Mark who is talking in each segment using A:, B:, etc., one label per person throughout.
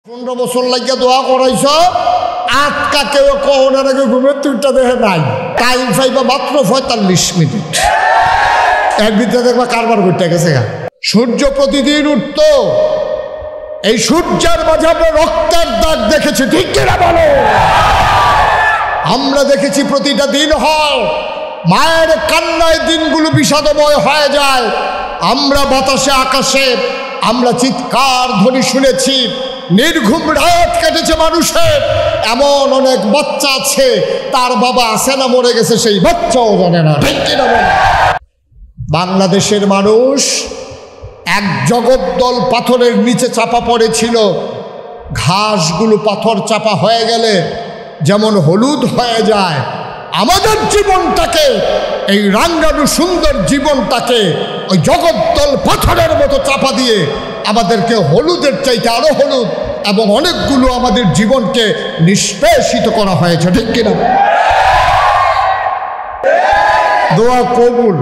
A: 15 বছর লাগিয়া দোয়া করাইছ আটকা কেউ কখনের আগে ঘুমের তুইটা দেখে নাই টাইম পাইবা মাত্র 45 মিনিট এর ভিতরে দেখবা কারবার করতে গেছে। সূর্য প্রতিদিন উঠত, এই সূর্যের মাঝে আমরা রক্তের দাগ দেখেছি, ঠিক কিনা বলো? আমরা দেখেছি প্রতিটা দিন হয় মায়ের কান্নায় দিনগুলো বিষাদময় হয়ে যায়। আমরা বাতাসে আকাশে আমরা চিৎকার ধ্বনি শুনেছি, নির্ঘুম রাত কেটেছে মানুষের। এমন অনেক বাচ্চা আছে তার বাবা আছে না মরে গেছে সেই বাচ্চাও জানে না, ঠিক কিনা বলো? বাংলাদেশের মানুষ এক জগদ্দল পাথরের নিচে চাপা পড়েছিল। ঘাসগুলো পাথর চাপা হয়ে গেলে যেমন হলুদ হয়ে যায়, আমাদের জীবনটাকে, এই রাঙ্গানু সুন্দর জীবনটাকে ওই জগদ্দল পাথরের মতো চাপা দিয়ে আমাদেরকে হলুদের চাইতে আরো হলুদ এবং অনেকগুলো আমাদের জীবনকে নিষ্পেষিত করা হয়েছে, ঠিক কিনা? দোয়া কবুল।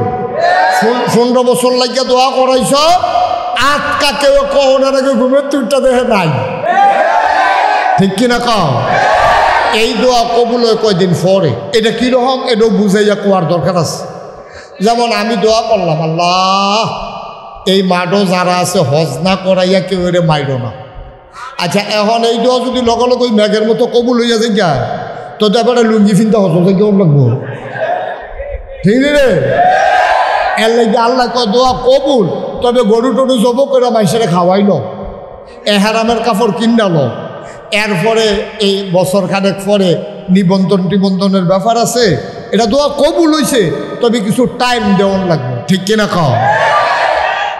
A: 15 বছর লাগিয়া দোয়া করাইছ আটকা কেউ কখনের আগে ঘুমের তুইটা দেখে নাই, ঠিক কিনা? কও এই দোয়া কবুল হয় কয়দিন পরে। এটা কিরকম এটাও বুঝাইয়া কোয়ার দরকার আছে। যেমন আমি দোয়া করলাম, আল্লাহ এই মাঠও যারা আছে হজ না করাইয়া কেউ এরে মাইর না। আচ্ছা এখন এই দোয়া যদি লগালগ ওই মেঘের মতো কবুল হইয়া যায় তো এবারে লুঙ্গি ফিনতে হজ কেমন লাগবো, ঠিক রে? এর লাগে আল্লাহ কয় দোয়া কবুল, তবে গরু টরু জব করে মাইসের খাওয়াইল, এহারামের কাপড় কিনালো, এরপরে এই বছর খানেক পরে নিবন্ধনের ব্যাপার আছে। এটা দোয়া কবুল হয়েছে, তবে কিছু টাইম দেওয়ার লাগবে, ঠিক কিনা? কও।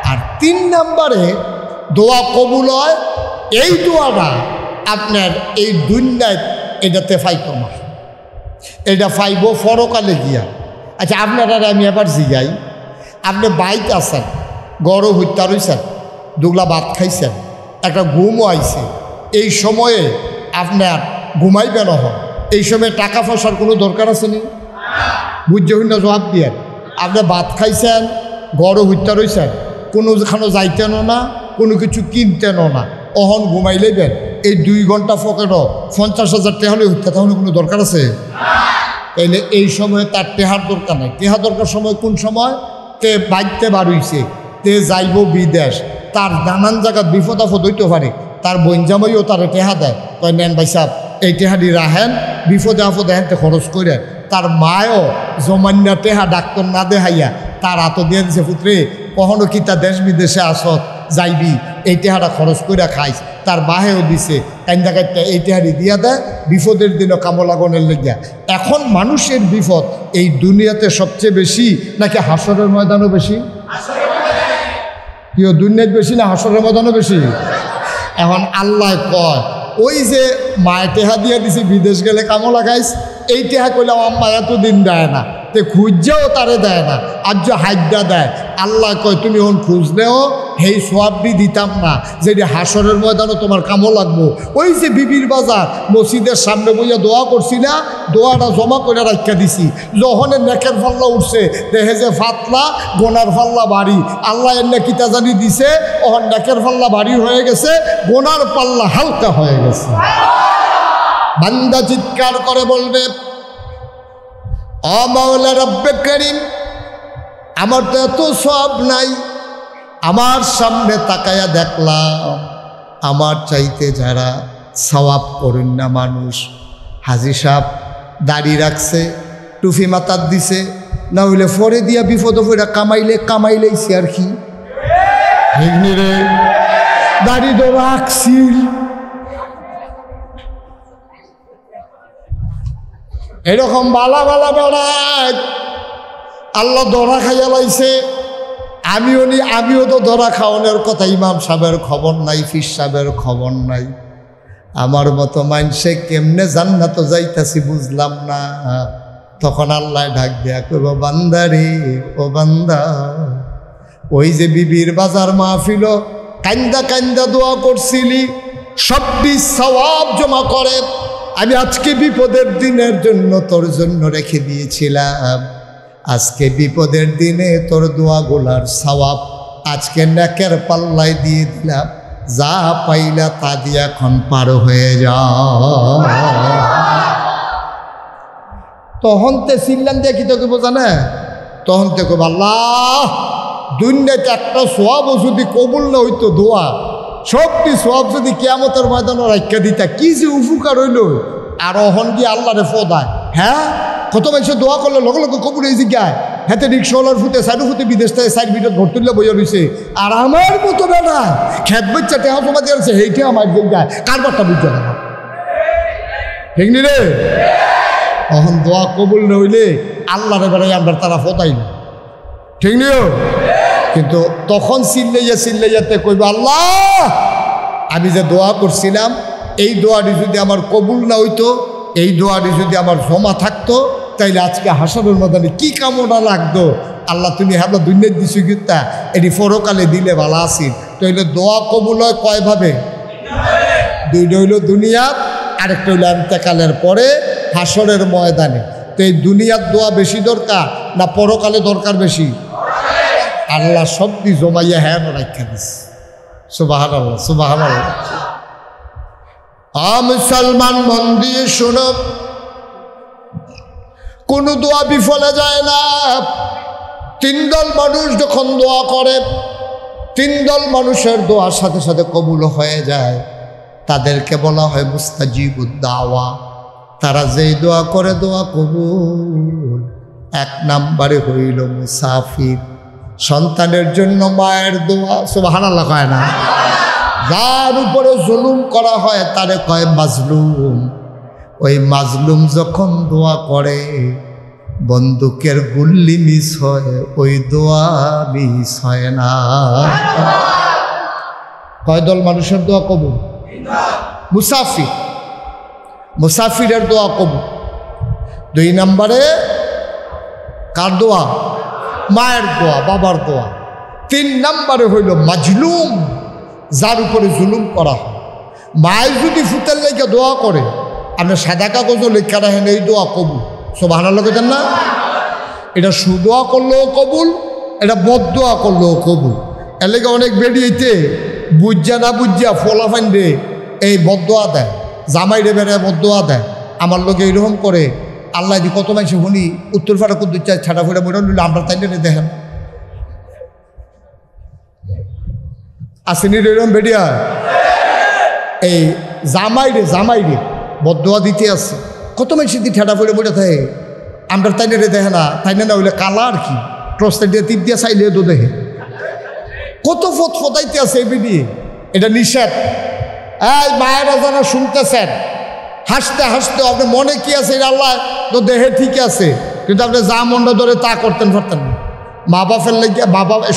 A: আর 3 নম্বরে দোয়া কবুল হয় এই দোয়াটা আপনার এই দুনিয়ায় এটাতে ফাইতো না, এটা ফাইব পরকালে গিয়া। আচ্ছা আপনারা আমি এবার জিগাই, আপনি বাইক আছেন, গরম হত্যা রয়েছেন, দুগলা ভাত খাইছেন, একটা ঘুমও আইছে, এই সময়ে আপনার ঘুমাইবেন হন, এই সময় টাকা পয়সার কোনো দরকার আছে নি? বুঝতে হইন না জবাব দিয়ে। আপনি ভাত খাইছেন, গরম হত্যা রয়েছেন, কোনোখানে যাইতেনও না, কোনো কিছু কিনতেনও না, অহন ঘুমাই লইবেন। এই 2 ঘন্টা ফকেটও 50,000 টাকা হলে হত্যা, তাহলে কোনো দরকার আছে? তাইলে এই সময়ে তার টেহার দরকার নাই। টেহা দরকার সময় কোন সময়? তে বাইতে বাড়ইছে, তে যাইব বিদেশ, তার নানান জায়গায় বিপদ আপদ হইতে পারে, তার বইনজামাইও তার টেহা দেয়, কয় নেন ভাই সাহেব এই টেহাটি রাহেন, বিপদে আপদে হেনতে খরচ করে। তার মায়ও জমান্যা টেহা ডাক্তার না দেখাইয়া তার হাতও দিয়ে দিছে, পুত্রে কখনো কি তা দেশ বিদেশে আসত যাইবি, এই টেহাটা খরচ করে খাইস। তার বাহেও দিছে, কান্দা কাটটা এই টেহারি দিয়া দেয়, বিপদের দিনও কামলাগনের লেগিয়া। এখন মানুষের বিপদ এই দুনিয়াতে সবচেয়ে বেশি নাকি হাসরের ময়দানও বেশি? কেউ দুনিয়ায় বেশি না হাসরের ময়দানও বেশি? এখন আল্লাহ কয় ওই যে মায়ের টেহা দিয়ে দিছি বিদেশ গেলে কামলা খাইস, এই টেহা করলাম আম্মা এতদিন দেয় না, তে খুঁজছেও তারে দেয় না, আজ হাইডা দেয়। আল্লাহ কয় তুমি এখন খুঁজলেও সেই সোয়াবটি দিতাম না, যেটি হাসরের ময়দানও তোমার কামও লাগবো। ওই যে বিবির বাজার মসজিদের সামনে বইয়া দোয়া করছি না, দোয়াটা জমা করে রাখা দিছি, যখন নেকের ফাল্লা উঠছে দেখে যে ফাতলা গোনার ফাল্লা বাড়ি, আল্লাহ এনে কিতা জানি দিছে, ওখান নেকের ফাল্লা বাড়ি হয়ে গেছে, গোনার পাল্লা হালকা হয়ে গেছে। বান্দা চিৎকার করে বলবে, ও মাওলা রব্বে করিম, আমার তো এত সওয়াব নাই, আমার সামনে তাকায়া দেখলাম আমার চাইতে যারা সওয়াব করেন না মানুষ। হাজি সাহেব দাড়ি রাখছে, টুফি মাথার দিছে, না হইলে ফরে দিয়া বিপদ ফেরা কামাইলেইছি আর কি, রে দাড়ি তো রাখছি। এরকম বালা বালা বেড়ায় আল্লাহ ধরা খাইয়া লাইছে। আমিও তো ধরা খাওয়ানোর কথা, ইমাম সাহেবের খবর নাই, ফির সাহেবের খবর নাই। আমার মতো মানুষে কেমনে জান্নাত যাইতাছি বুঝলাম না। তখন আল্লাহ ডাক দেয়া কইব, বান্দারে ও বান্দা, ওই যে বিবির বাজার মাহফিল কান্দা কান্দা দোয়া করছিলি, সবটি সওয়াব জমা করে আমি আজকে বিপদের দিনের জন্য তোর জন্য রেখে দিয়েছিলাম। আজকে বিপদের দিনে তোর দোয়াগুলার সওয়াব আজকে নেকের পাল্লায় দিয়ে দিলাম। যা পাইলা তা দিয়ে এখন পার হয়ে যাও। তখন তে চিল্লান দিয়ে কি তোকে বোঝা না? তখন থেকে আল্লাহ দুনিয়াতে একটা সোয়াবও যদি কবুল না হইতো দোয়া, সবটি সোয়াব যদি কিয়ামতের ময়দানে রাখা দিতা, কি যে উপকার হইল। আর অহন গিয়ে আল্লাহরে ফোদায়, হ্যাঁ কত মানুষ দোয়া করলে লগে লগে কবুল এই জিজ্ঞায়, হাতে রিক্সাওয়ালার ফুটে সাইডু ফুটে বিদেশ থেকে সাইড ভিতর ভোট তুললে বইয়া রয়েছে। আর আমার মতো বেড়া খেত বাচ্চা টেহা জমা দিয়েছে, সেইটা আমার জিজ্ঞায় কারবারটা বুঝতে না, ঠিক নি রে? তখন দোয়া কবুল না হইলে আল্লাহরে বেড়াই আমরা তারা ফোদাই না, ঠিক নিও। কিন্তু তখন চিল্লাইয়াতে কইব আল্লাহ আমি যে দোয়া করছিলাম এই দোয়াটি যদি আমার কবুল না হইতো, এই দোয়াটি যদি আমার জমা থাকতো, তাইলে আজকে হাসরের ময়দানে কি কামনা লাগতো। আল্লাহ তুমি হাবলা দুনিয়ার দিছি গীতা এটি পরকালে দিলে ভালো আসিল। তাইলে দোয়া কবুল হয় কয়ভাবে? দুইটা হইল দুনিয়াত, আরেকটা হইল ইন্তেকালের পরে হাসরের ময়দানে। তো এই দুনিয়ার দোয়া বেশি দরকার না পরকালে দরকার বেশি? আল্লাহ সবটি জমাইয়া হ্যাঁ রাখা দিস। সুবহানাল্লাহ সুবহানাল্লাহ। মুসলমান মন দিয়ে শোনো, কোন দোয়া বিফলে যায় না। তিন দল মানুষ যখন দোয়া করে, তিন দল মানুষের দোয়ার সাথে সাথে কবুল হয়ে যায়। তাদেরকে বলা হয় মুস্তাজিবুদ দাওয়া। তারা যেই দোয়া করে দোয়া কবুল। এক নাম্বারে হইল মুসাফির, সন্তানের জন্য মায়ের দোয়া। সুবহানাল্লাহ কয় না? যার উপরে জুলুম করা হয় তারে কয় মাজলুম। ওই মাজলুম যখন দোয়া করে বন্দুকের গুল্লি মিস হয়, ওই দোয়া মিস হয় না। কয় দল মানুষের দোয়া কবুল? মুসাফির, মুসাফিরের দোয়া কবুল। দুই নম্বরে কার দোয়া? মায়ের দোয়া, বাবার দোয়া। তিন নম্বরে হইল মাজলুম, যার উপরে জুলুম করা হয়। মায়ের যদি ফুতের লেগে দোয়া করে, আপনি সাদা কাগজও লেখা রাখেন এই দোয়া কবুল। সুবহানাল্লাহ কেন না? এটা সুদোয়া করলেও কবুল, এটা বদদোয়া করলেও কবুল। এর লেগে অনেক বেরিয়েতে বুঝা না বুঝা ফোলা ফাইন্ডে এই বদদোয়া দেয়, জামাইরে বেড়ে বদদোয়া দেয়। আমার লোকে এইরকম করে আল্লাহ দি কত মানুষ শুনি উত্তর ফাটা কুদ্দুর চাই ছাড়া ফুটা মোটা নিলে আমরা তাই দেখেন আসেনি এরকম বেরিয়া এই জামাইরে বদদোয়া দিতে আছে। কত মানুষ দিয়ে ঠেটা ফুটে মোটা থাকে আমরা তাই দেখে না, তাই না হইলে কালা আর কি ট্রস্তা দিয়ে টিপ দিয়ে চাইলে তো দেখে কত ফদাইতে আছে এই বেরিয়ে। এটা নিষেধ। এই মায়েরা যারা শুনতেছেন, হাসতে হাসতে আপনি মনে কি আছে আল্লাহ তো দেহে ঠিক আছে, কিন্তু আপনি যা মনটা ধরে তা করতেন পারতেন না। মা বাপের লেগে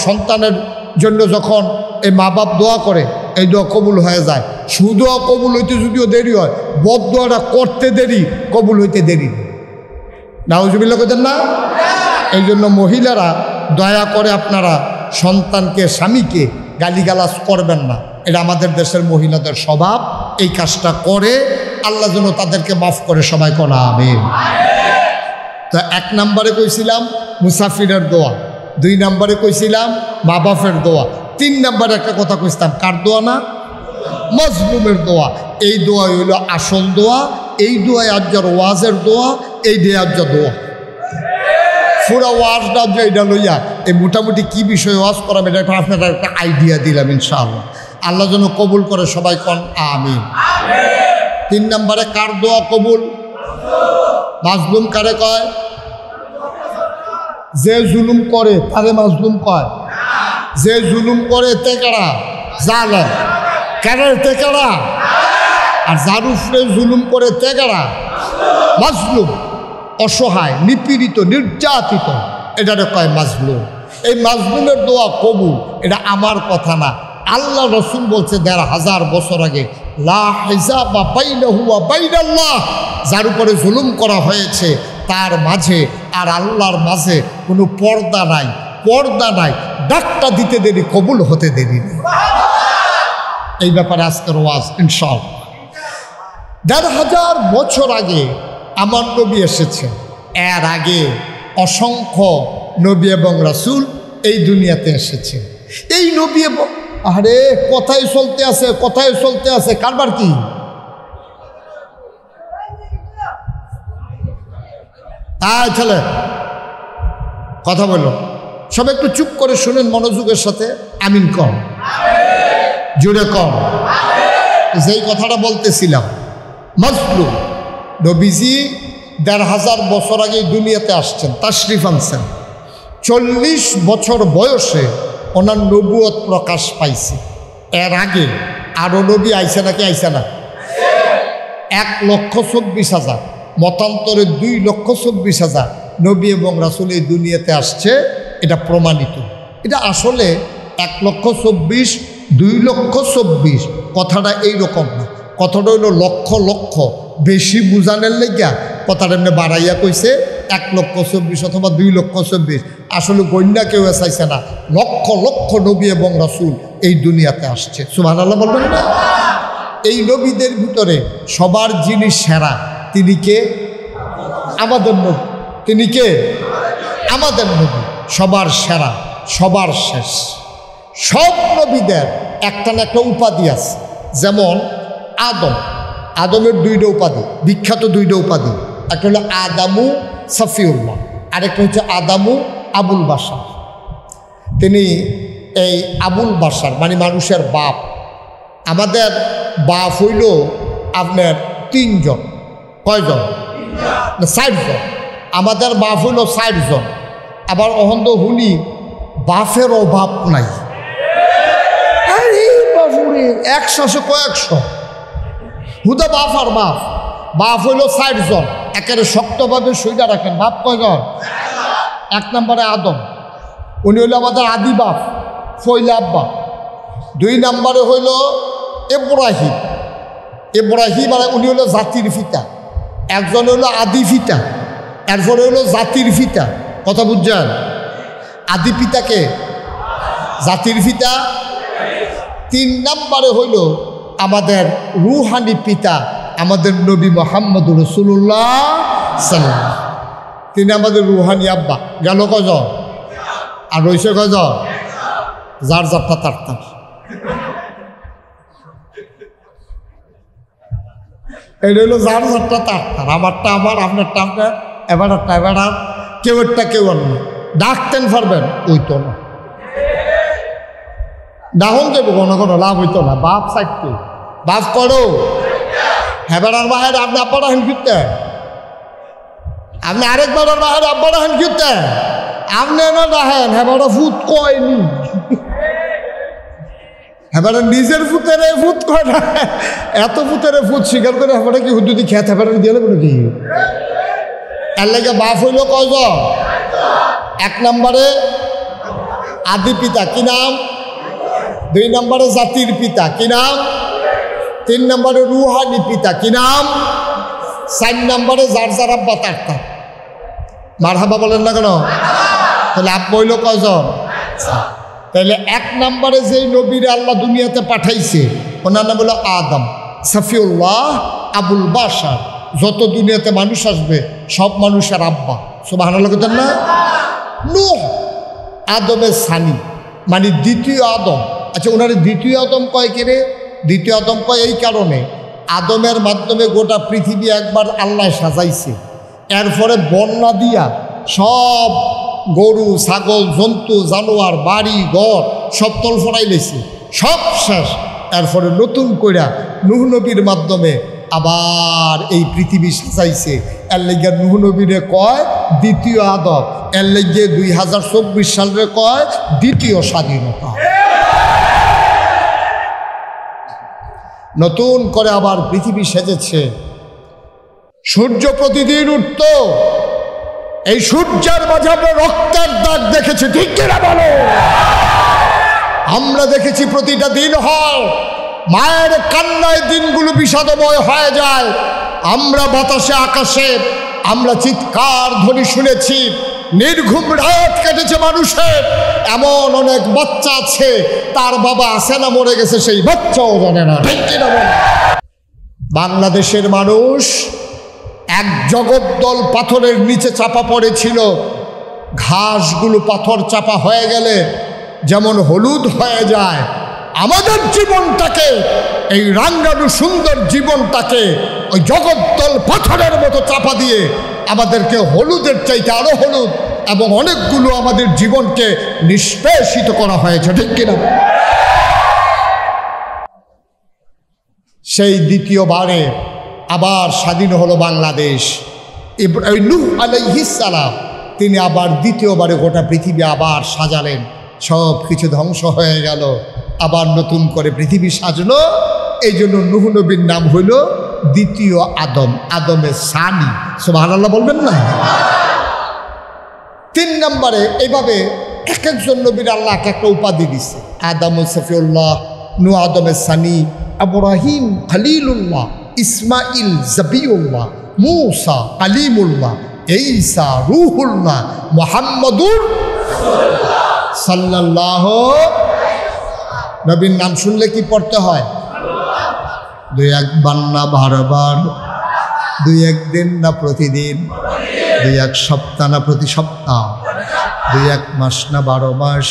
A: সন্তানের জন্য যখন এই মা বাপ দোয়া করে এই দোয়া কবুল হয়ে যায়। সুদোয়া কবুল হইতে যদিও দেরি হয়, বদদোয়াটা করতে দেরি, কবুল হইতে দেরি। নাউজুবিল্লাহ কইতেন না? এই জন্য মহিলারা দয়া করে আপনারা সন্তানকে, স্বামীকে গালিগালাজ করবেন না। এটা আমাদের দেশের মহিলাদের স্বভাব। এই কাজটা করে আল্লাহ যেন তাদেরকে মাফ করে, সবাই কোনা আমিন। তো এক নম্বরে কইছিলাম মুসাফিরের দোয়া, দুই নম্বরে কইছিলাম মা বাপের দোয়া, তিন নম্বরে একটা কথা কইছিলাম কার দোয়া না? মাজলুমের দোয়া। এই দোয়া হইল আসল দোয়া। এই দোয়ায় আজ্জার ওয়াজের দোয়া, এই দিয়ে আজ্জার দোয়া। পুরা ওয়াজটা এটা লইয়া এই মোটামুটি কি বিষয়ে ওয়াজ করাবে এটা আপনারা একটা আইডিয়া দিলাম ইনশাআল্লাহ। আল্লাহ যেন কবুল করে, সবাই কোন আমিন। তিন নম্বরে কার দোয়া কবুল? মাজলুম কারে কয়? যে জুলুম করে তারে মাজলুম কয়। যে জুলুম করে তে কারা? জালেম। কারে? তে কারা? আর যার উপরে জুলুম করে তে কারা? মাজলুম। অসহায়, নিপীড়িত, নির্যাতিত, এটারে কয় মাজলুম। এই মাজলুমের দোয়া কবুল, এটা আমার কথা না, আল্লাহ রসুল বলছে ১৫০০ বছর আগে, লা হিজাবা বাইনাহু ওয়া বাইনাল্লাহ। যার উপরে জুলুম করা হয়েছে তার মাঝে আর আল্লাহর মাঝে কোনো পর্দা নাই, পর্দা নাই। ডাকটা দিতে দেরি, কবুল হতে দেরি নেই। এই ব্যাপারে আজকের ওয়াজ ইনশাআল্লাহ। ১৫০০ বছর আগে আমার নবী এসেছে। এর আগে অসংখ্য নবী এবং রাসূল এই দুনিয়াতে এসেছে। এই নবী আরে কথাই চলতে আছে, কথাই চলতে আছে, কারবার কি? ছেলে কথা বললো, সব একটু চুপ করে শুনেন মনোযোগের সাথে। আমিন কম, জোরে কম। যেই কথাটা বলতেছিলাম, মাজলুম নবীজি ১৫০০ বছর আগে দুনিয়াতে আসছেন, তাশরিফ আনছেন। ৪০ বছর বয়সে ওনার নবুয়ত প্রকাশ পাইছে। এর আগে আরো নবী আইছে নাকি আইছে না? ১,২৪,০০০, মতান্তরে 2,২৪,০০০ নবী এবং রাসূল এই দুনিয়াতে আসছে। এটা প্রমাণিত। এটা আসলে ১,২৪,০০০, 2,২৪,০০০ কথাটা এইরকম না। কথাটা হইল লক্ষ লক্ষ, বেশি বুঝানোর লেগা কথাটা এমনি বাড়াইয়া কইছে ১,২৪,০০০ অথবা 2,২৪,০০০। আসলে গণ্যা কেউ চাইছে না, লক্ষ লক্ষ নবী এবং রাসূল এই দুনিয়াতে আসছে। সুবহানাল্লাহ বলবেন না? এই নবীদের ভিতরে সবার যিনি সেরা, তিনি কে? আমাদের নবী। তিনি কে? আমাদের নবী। সবার সেরা, সবার শেষ। সব নবীদের একটা না একটা উপাধি আছে। যেমন আদম, আদমের 2টা উপাধি, বিখ্যাত 2টা উপাধি। একটা হলো আদামু সফিউল্লাহ, আরেকটা হচ্ছে আদামু আবুল বাশার। তিনি এই আবুল বাশার মানে মানুষের বাপ। আমাদের বাপ হইল আপনার 3 জন। কয়জন? 60 জন। আমাদের বাপ হইল 60 জন। আবার অহন্দ হুনি বাপের অভাব নাই। এক শ্বাসে কয়েকশো, হুদা বাপ আর বাপ। বাপ হইল 60 জন, একেবারে শক্তভাবে সইটা রাখেন। বাপ কয়জন? 1 নম্বরে আদম, উনি হইল আমাদের আদি বাপ, ফইলা আব্বা। 2 নম্বরে হইল ইব্রাহিম, ইব্রাহিম আর উনি হইল জাতির পিতা। একজন হইল আদি পিতা, এরপরে হইল জাতির পিতা। কথা বুঝছেন? আদি পিতাকে, জাতির পিতা। 3 নম্বরে হইল আমাদের রুহানি পিতা, আমাদের নবী মুহাম্মদুর রাসূলুল্লাহ সাল্লাল্লাহু। তিনি আমাদের রুহানি আব্বা। গেল কজন? আর রয়েছে কজন? যার যারটা তার তার। এটা হইল যার যারটা তার তার। আমারটা আমার, আপনারটা আপনার, এবারটা এবার, কেউ একটা কেউ অন্য। ডাকতেন পারবেন? ওই তো না, ডাহন দেব কোনো কোনো লাভ হইতো না। বাপ চাইতে বাপ করো, হেবেড়ার বাহের আপনি আব্বারা হেন ফিরতে, আপনি আরেকবারের বাহের আব্বারা হেন ফিরতে, আপনি না ডাহেন হেবেড়া ফুট কয়নি, হেবেড়া নিজের ফুতের ফুট কয় না। এত ফুতের ফুট স্বীকার করে হেবেড়া কি হুদুদি খেত হেবেড়া দিয়ে নেবেন কি? এর লাগে বাপ হইল কয়জন? 1 নম্বরে আদি পিতা, কি নাম? 2 নম্বরে জাতির পিতা, কি নাম? 3 নম্বরে রুহানি পিতা, কি নাম? 4 নম্বরে যার যার আব্বা তার তার। মারহাবা বলেন না কেন? তাহলে আব্বা হইল কয়জন? তাহলে 1 নম্বরে যেই নবীরে আল্লাহ দুনিয়াতে পাঠাইছে ওনার নাম হলো আদম সফিউল্লাহ আবুল বাশার। যত দুনিয়াতে মানুষ আসবে সব মানুষের আব্বা। সুবহানাল্লাহ বলেন না? নূহ আদমের সানি, মানে দ্বিতীয় আদম। আচ্ছা, ওনার দ্বিতীয় আদম কয় কে রে? দ্বিতীয় আদম কয় এই কারণে, আদমের মাধ্যমে গোটা পৃথিবী একবার আল্লাহ সাজাইছে, এরপরে বন্যা দিয়া সব গরু ছাগল জন্তু জানোয়ার বাড়ি ঘর সব তলফড়াই লেছে, সব শেষ। এরপরে নতুন কইরা নূহ নবীর মাধ্যমে আবার এই পৃথিবী সাজাইছে। এর লেগে নূহ নবীরে কয় দ্বিতীয় আদম, এর লেগে 2024 সালে কয় দ্বিতীয় স্বাধীনতা। নতুন করে আবার পৃথিবী সেজেছে। সূর্য প্রতিদিন উঠত, এই সূর্যের মাঝে আমরা রক্তের দাগ দেখেছি, ঠিক কিনা বলো? আমরা দেখেছি প্রতিটা দিন হয়, মায়ের কান্নায় দিনগুলো বিষাদময় হয়ে যায়। আমরা বাতাসে আকাশে আমরা চিৎকার ধ্বনি শুনেছি, নির্ঘুম রাত কেটেছে মানুষের। এমন অনেক বাচ্চা আছে তার বাবা আছে না মরে গেছে সেই বাচ্চাও জানে না, ঠিক কিনা বলো? বাংলাদেশের মানুষ এক জগদ্দল পাথরের নিচে চাপা পড়েছিল। ঘাসগুলো পাথর চাপা হয়ে গেলে যেমন হলুদ হয়ে যায়, আমাদের জীবনটাকে, এই রাঙ্গানু সুন্দর জীবনটাকে ওই জগদ্দল পাথরের মতো চাপা দিয়ে আমাদেরকে হলুদের চাইতে আরো হলুদ এবং অনেকগুলো আমাদের জীবনকে নিষ্পেষিত করা হয়েছে, ঠিক কিনা? সেই দ্বিতীয়বারে আবার স্বাধীন হলো বাংলাদেশ। নূহ আলাইহিস সালাম তিনি আবার দ্বিতীয়বারে গোটা পৃথিবী আবার সাজালেন। সব কিছু ধ্বংস হয়ে গেল, আবার নতুন করে পৃথিবী সাজলো। এই জন্য নূহ নবীর নাম হইল দ্বিতীয় আদম, আদমের সানি। সুবহানাল্লাহ বলবেন না? 3 নম্বরে এইভাবে এক একজন নবীর আল্লাহ এক একটা উপাধি দিছে। আদম সফিউল্লাহ, নূহ আদমের সানি, ইব্রাহিম খলিলুল্লাহ, ইসমাইল জবিউল্লাহ, মূসা কালিমুল্লাহ, ঈসা রূহুল্লাহ, মুহাম্মাদুর সাল্লাল্লাহু। নবীর নাম শুনলে কি পড়তে হয়? 2-1 বার না 12 বার, 2-1 দিন না প্রতিদিন, 2-1 সপ্তাহ না প্রতি সপ্তাহ, 2-1 মাস না 12 মাস,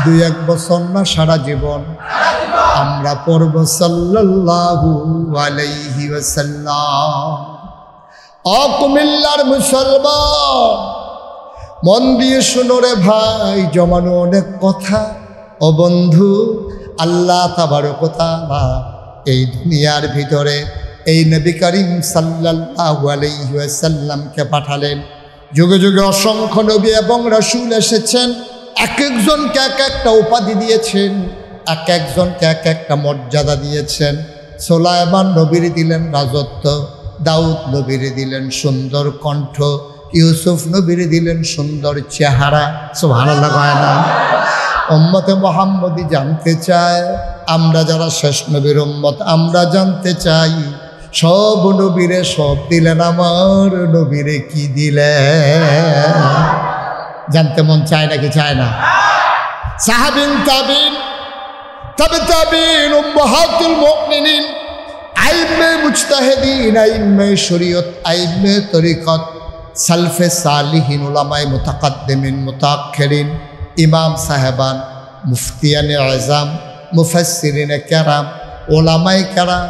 A: 2-1 বছর না সারা জীবন আমরা পড়ব সাল্লাল্লাহু আলাইহি ওয়াসাল্লাম। ও কুমিল্লার মুসলমান, মন দিয়ে শুনো রে ভাই, জমানো অনেক কথা। ও বন্ধু, আল্লাহ তাবারক ওয়া তাআলা এই দুনিয়ার ভিতরে এই নবী করিম সাল্লাল্লাহু আলাইহি ওয়াসাল্লামকে পাঠালেন। যুগে যুগে অসংখ্য নবী এবং রাসূল এসেছেন, এক একজনকে এক একটা উপাধি দিয়েছেন, এক একজনকে এক একটা মর্যাদা দিয়েছেন। সুলাইমান নবীর দিলেন রাজত্ব, দাউদ নবীর দিলেন সুন্দর কণ্ঠ, ইউসুফ নবীর দিলেন সুন্দর চেহারা। সুবহানাল্লাহ কয় না? উম্মতে মুহাম্মদি জানতে চায়, আমরা যারা শেষ নবীর উম্মত, আমরা জানতে চাই সব নবীরে সব দিলেন, আমার নবীরে কি দিলেন? জানতে মন চায় নাকি চায় না? সাহাবিন, তাবিন, তবে তাবিন, উম্মাহাতুল মুমিনিন, আইম্মে মুজতাহিদিন, আইম্মে শরীয়ত, আইম্মে তরিকত, সালফে সালিহিন, উলামায়ে মুতাকাদ্দিমিন, মুতাআখিরিন, ইমাম সাহেবান, মুফতিয়ানে আযম, মুফাসসিরিনে কেরাম, ওলামায়ে কেরাম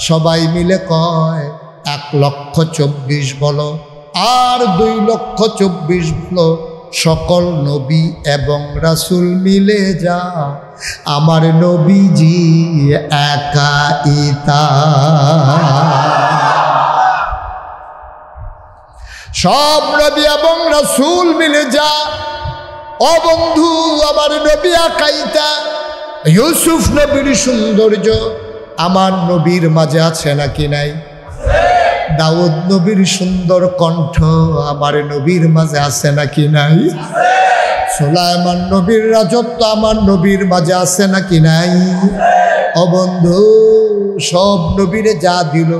A: সবাই মিলে কয় 1,24,000 বলো আর 2,24,000 বলো, সকল নবী এবং রাসূল মিলে যা আমার নবীজি একাইতা। সব নবী এবং রাসূল মিলে যা, ও বন্ধু আমার নবী একাইতা। ইউসুফ নবীর সৌন্দর্য আমার নবীর মাঝে আছে নাকি নাই? দাউদ নবীর সুন্দর কণ্ঠ আমার নবীর মাঝে আছে নাকি নাই? সুলাইমান নবীর রাজত্ব আমার নবীর মাঝে আছে নাকি নাই? ও বন্ধু, সব নবীরে যা দিল,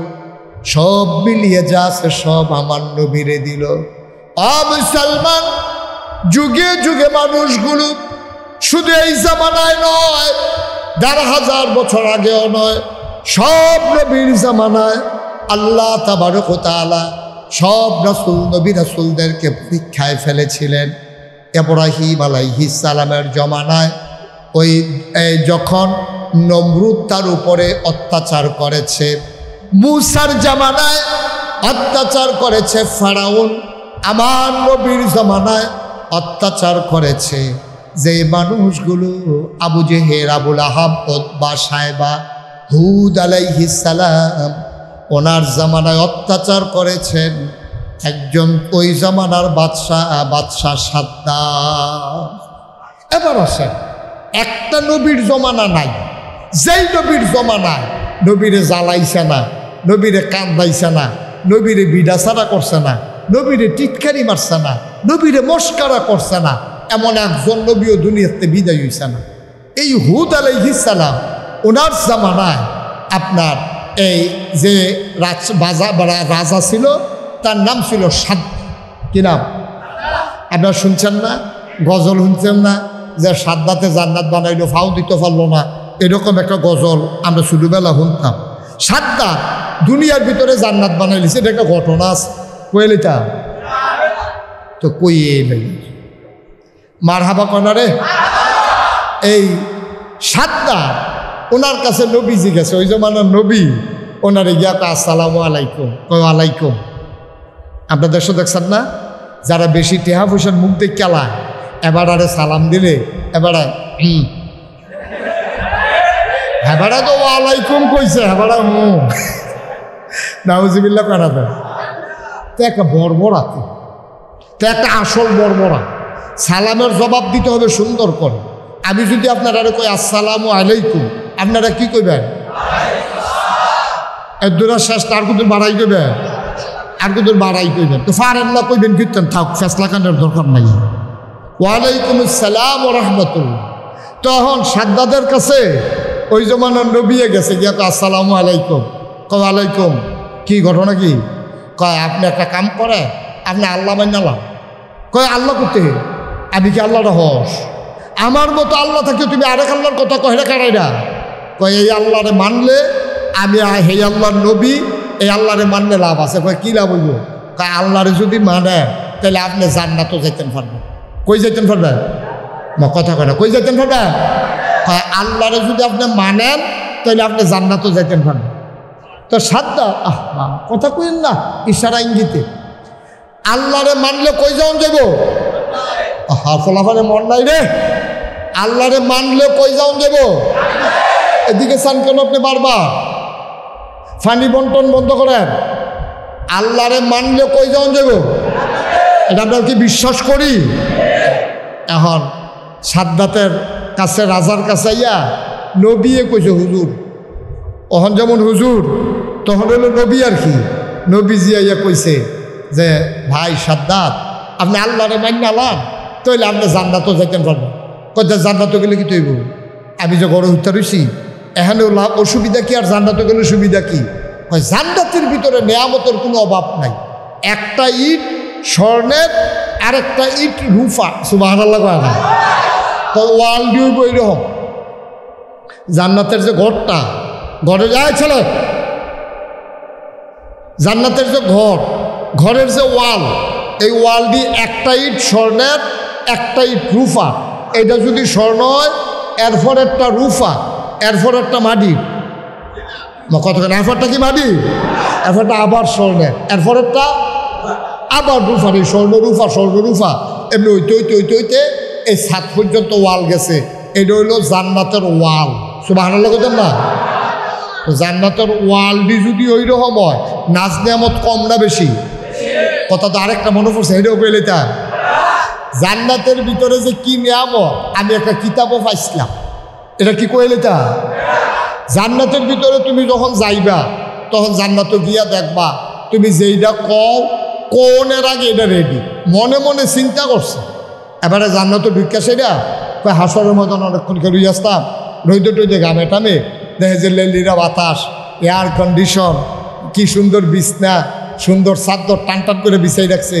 A: সব মিলিয়ে যা আছে সব আমার নবীরে দিল। ও মুসলমান, যুগে যুগে মানুষগুলো শুধু এই জামানায় নয়, 1,500 বছর আগেও নয়, সব নবীর জামানায় আল্লাহ তাবারক ওয়া তাআলা সব রাসূল নবী রাসূলদেরকে পরীক্ষায় ফেলেছিলেন। ইব্রাহিম আলাইহিস সালামের জমানায় ওই যখন নমরুদ তার উপরে অত্যাচার করেছে, মূসার জামানায় অত্যাচার করেছে ফেরাউন, আমার নবীর জামানায় অত্যাচার করেছে যে মানুষগুলো আবু জেহেল, আবুল আহাব, উতবা, সাইবা, হুদ আলাইহিস সালাম ওনার জামানায় অত্যাচার করেছেন একজন ওই জামানার বাদশাহ সাদ্দাম। এবার আসেন, একটা নবীর জমানা নাই যেই নবীর জমানায় নবীরে জ্বালাইছে না, নবীরে কান্দাইছে না, নবীরে বিডাসারা করছে না, নবীরে টিটকারি মারছে না, নবীরে মস্কারা করছে না, এমন একজন নবীও দুনিয়াতে বিদায় হইছে না। এই হুদ আলাইহিস সালাম ওনার জামানায় আপনার এই যে রাজা ছিল তার নাম ছিল সাদ্দাত। কি নাম? আপনারা শুনছেন না? গজল শুনছেন না যে সাদ্দাতে জান্নাত বানাইলো, ফাও দিতে পারলো না, এরকম একটা গজল আমরা ছোটবেলা শুনতাম। সাদ্দাত দুনিয়ার ভিতরে জান্নাত বানাইলিছে, এটা একটা ঘটনা আছে, কইলিতা তো কই মার হাবা কনারে। এই সাদ্দাত ওনার কাছে নবী জিজ্ঞাসা, ওই জমানার নবী ওনারে গিয়া আসসালামু আলাইকুম। আলাইকুম। আপনার দেশে দেখছেন না, যারা বেশি টেহা পয়সার মুখ দিয়ে কেলায়, এবার আরে সালাম দিলে এবারে হেবারা তো ওয়ালাইকুম কইছে, হেবারা নাউজিবিল্লাহ কানা দেয়। তো একটা বর্বরা, তো একটা আসল বর্বরা। সালামের জবাব দিতে হবে সুন্দর করে। আমি যদি আপনারা কই আসসালামু আলাইকুম, আপনারা কি কইবেন? এর দূরের শেষ তার কিন্তু বাড়াই দেবেন, আর কিন্তু বাড়াই কইবেন। তো ফারেন না কইবেন কীর্তন থাক, ফেসলা কানের দরকার নাই। ওয়ালাইকুম আসসালাম ও রহমতুল্লাহ। তখন সাদ্দাদের কাছে ওই জমানার নবিয়ে গেছে, গিয়া আসসালামু আলাইকুম। ওয়ালাইকুম। কি ঘটনা কি? কয় আপনি একটা কাম করে, আপনি আল্লাহ মান্যালাম। কয় আল্লাহ করতে? আমি কি আল্লাহর হস? আমার মতো আল্লাহ থাকে তুমি আরেক আল্লাহর কথা কহে কারাই না। কয় এই আল্লাহরে মানলে আমি এই আল্লাহর নবী, এই আল্লাহরে মানলে লাভ আছে। কয় কী লাভ হইব? কয় আল্লাহরে যদি মানে তাহলে আপনি জান্নাতও যাইতেন পারবেন। কই যাইতেন পারবেন? কথা কয় না, কই যাইতেন পারবেন? কয় আল্লাহরে যদি আপনি মানেন তাহলে আপনি জান্নাতও যাইতেন পারবেন। তো সাদ্দাত কথা কইন না, ইশারা ইঙ্গিতে। আল্লাহরে মানলে কই যাওন যাব? ফলাফলে মন নাই রে। আল্লাহরে মানলে কই যাওন যাব? এদিকে চান কেন আপনি বারবার? ফানি বন্টন বন্ধ করেন। আল্লাহরে মানলে কই যাওন যাব? এটা আমরা কি বিশ্বাস করি? এখন সাদ্দাতের কাছে, রাজার কাছে ইয়া নবিয়ে কইছে হুজুর। ওহন যেমন হুজুর তখন হলো নবী আর কি। নবীজি ইয়া কইছে যে ভাই সাদ্দাত, আপনি আল্লাহরে মান্যালাম তাইলে আপনি জান্নাতও যাইতেন পারবেন। কত জান্নাতও গেলে কি তৈব? আমি যে গড়ে হত্যা রয়েছি এখানে লাভ অসুবিধা কি, আর জান্নাতও গেলে সুবিধা কি? জান্নাতের ভিতরে নেয়ামতের কোনো অভাব নাই। একটা ইট স্বর্ণের, আর একটা ইট রূপা। সুবহানাল্লাহ কয় না? তো ওয়াল দিয়ে এরকম জান্নাতের যে ঘরটা, ঘরে যায় ছেলে, জান্নাতের যে ঘর, ঘরের যে ওয়াল, এই ওয়াল দিয়ে একটা ইট স্বর্ণের, একটা ইট রূপা। এটা যদি স্বর্ণ হয় এরপর একটা রূপা, এরপর একটা মাটির। কতক্ষণ এরপরটা কি মাটি, এরপরটা আবার স্বর্ণের, এরপর একটা আবার রূপা। এই স্বর্ণ রূপা, স্বর্ণ রূপা এমনি হইতে হইতে হইতে হইতে এই ছাদ পর্যন্ত ওয়াল গেছে। এটা হইল জান্নাতের ওয়াল। সুবহানাল্লাহ বলেন না? জান্নাতের ওয়ালটি যদি ওই রকম হয়, নাজ নিয়ামত কম না বেশি? কথা তো আরেকটা মনে পড়ছে, এটাও পেলে তা জান্নাতের ভিতরে যে কি নিয়ামত, আমি একটা কিতাবও পাইছিলাম। এটা কি কইলে তা জান্নাতের ভিতরে তুমি যখন যাইবা তখন জান্নাতে গিয়া দেখবা তুমি যেইটা কোনের আগে এটা রেডি। মনে মনে চিন্তা করছে, এবারে জান্নাতে ঢুকা সেটা হাসরের মতন অনেকক্ষণ খেলুই আসতাম, রইতে টইতে গামে টামে দেখে যে লেলিরা বাতাস, এয়ার কন্ডিশন, কি সুন্দর বিছনা, সুন্দর চাদর টান টান করে বিছাই রাখছে।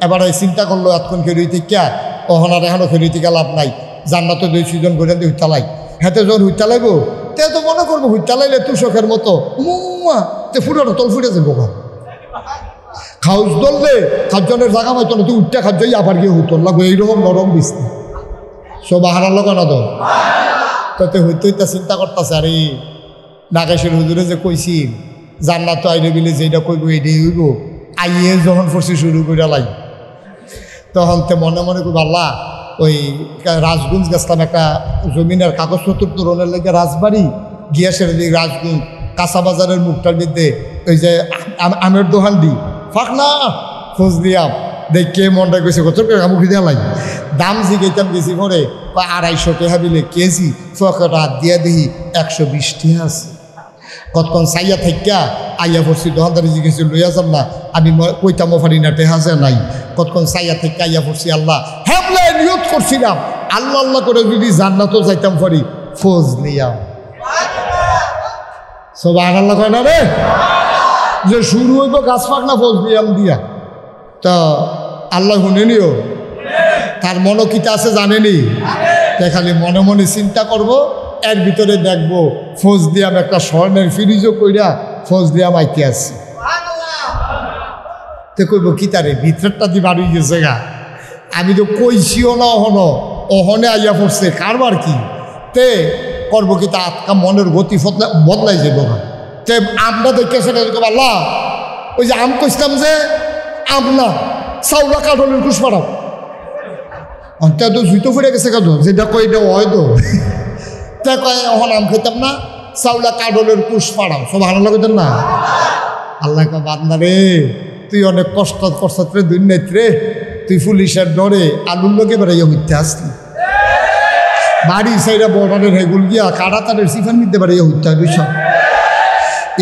A: এবারে চিন্তা করলো এতক্ষণ খেলুই থেকে ওহন আর এখনও খেলুই থেকে লাভ নাই, জান্নাতে 2 করে দিয়ে হুইতালাই। হাতে যখন হুইতা লাগব তে তো মনে করবো হুইতা লাইলে তুষকের মতো তে ফুটোটা তোল ফুটে যাবো। খাউজ ধরলে খাদ্যনের জায়গা হয়তো না, তুই উঠতে খাদ্য আবার গিয়ে হুতর লাগবো, এইরকম নরম বিছনা। সব হারার লোক না তো তাতে হইতে হইতে চিন্তা করতেছে, আরে নাগেশের হুজুরে যে কইছি জান্নাত আইলে বিলে যেটা কইব এইটাই হইব। আইয়ে যখন পড়ছি শুরু করে লাই, তখন তে মনে মনে কইব আল্লাহ, ওই রাজগঞ্জ গেছিলাম একটা জমিনের কাগজপত্র তোরণের লেগে রাজবাড়ি গিয়া সেরে দিই রাজগঞ্জ কাঁচা বাজারের মুখটার মধ্যে ওই যে আমের দোকান দি ফাঁক না খোঁজ দিয়াম, দেখে মনটা গেছে কত মুখে দেওয়া লাগে। দাম জিগাইতাম গেছি পরে 250 টাকা বিলে কেজি, ফকটা দিয়া দেখি 120 টাকা আছে। কতক্ষণ চাইয়া থাকা আইয়া পড়ছি, দোকানদারি জিজ্ঞেস লইয়া যাম না, আমি কইতামও পারি না টেহা যে নাই। কতক্ষণ চাইয়া থাকা আইয়া পড়ছি, আল্লাহ হ্যাঁ নিয়ত করছিলাম আল্লাহ আল্লাহ করে যদি জান্নাতও যাইতাম পারি ফোজ নিয়াম। সব আল্লাহ কয় না রে, যে শুরু হইব গাছ পাক না ফোজ নিয়াম দিয়া। তা আল্লাহ শুনেনিও, তার মনোকিতা আছে জানেনি, তাই খালি মনে মনে চিন্তা করব, এর ভিতরে দেখবো ফোজ দিয়াম একটা স্বর্ণের ফ্রিজও কইরা ফোজ দিয়াম আইতে আসছে। তো কইব কি তারে ভিতরটা দিয়ে বাড়ি গেছে গা, আমি তো কইছিও না, অহনে আইয়া পড়ছে কারবার কি। তে করবো কি তা আটকা মনের গতি বদলাই যাব তে আমরা দেখে সেটা আল্লাহ ওই যে আম কইছিলাম যে আম না চাউলা কাঠলের কুশ পাড়াও অন্তে তো জুইতো ফুটে গেছে কাজ যেটা কই এটা হয় তো তা কয় এখন আম খেতাম না চাউলা কাঠলের কুশ পাড়াও সব ভালো লাগতেন না আল্লাহ কয় বান্দা রে তুই অনেক কষ্ট করছত রে দুর্নীত রে তুই পুলিশের ডরে আলুর লোকে বেড়াইয়া হইতে আসলি বাড়ি সাইডা বর্ডারের হেগুল গিয়া কাটা তাদের সিফান নিতে বেড়াইয়া হইতে হয় বুঝছ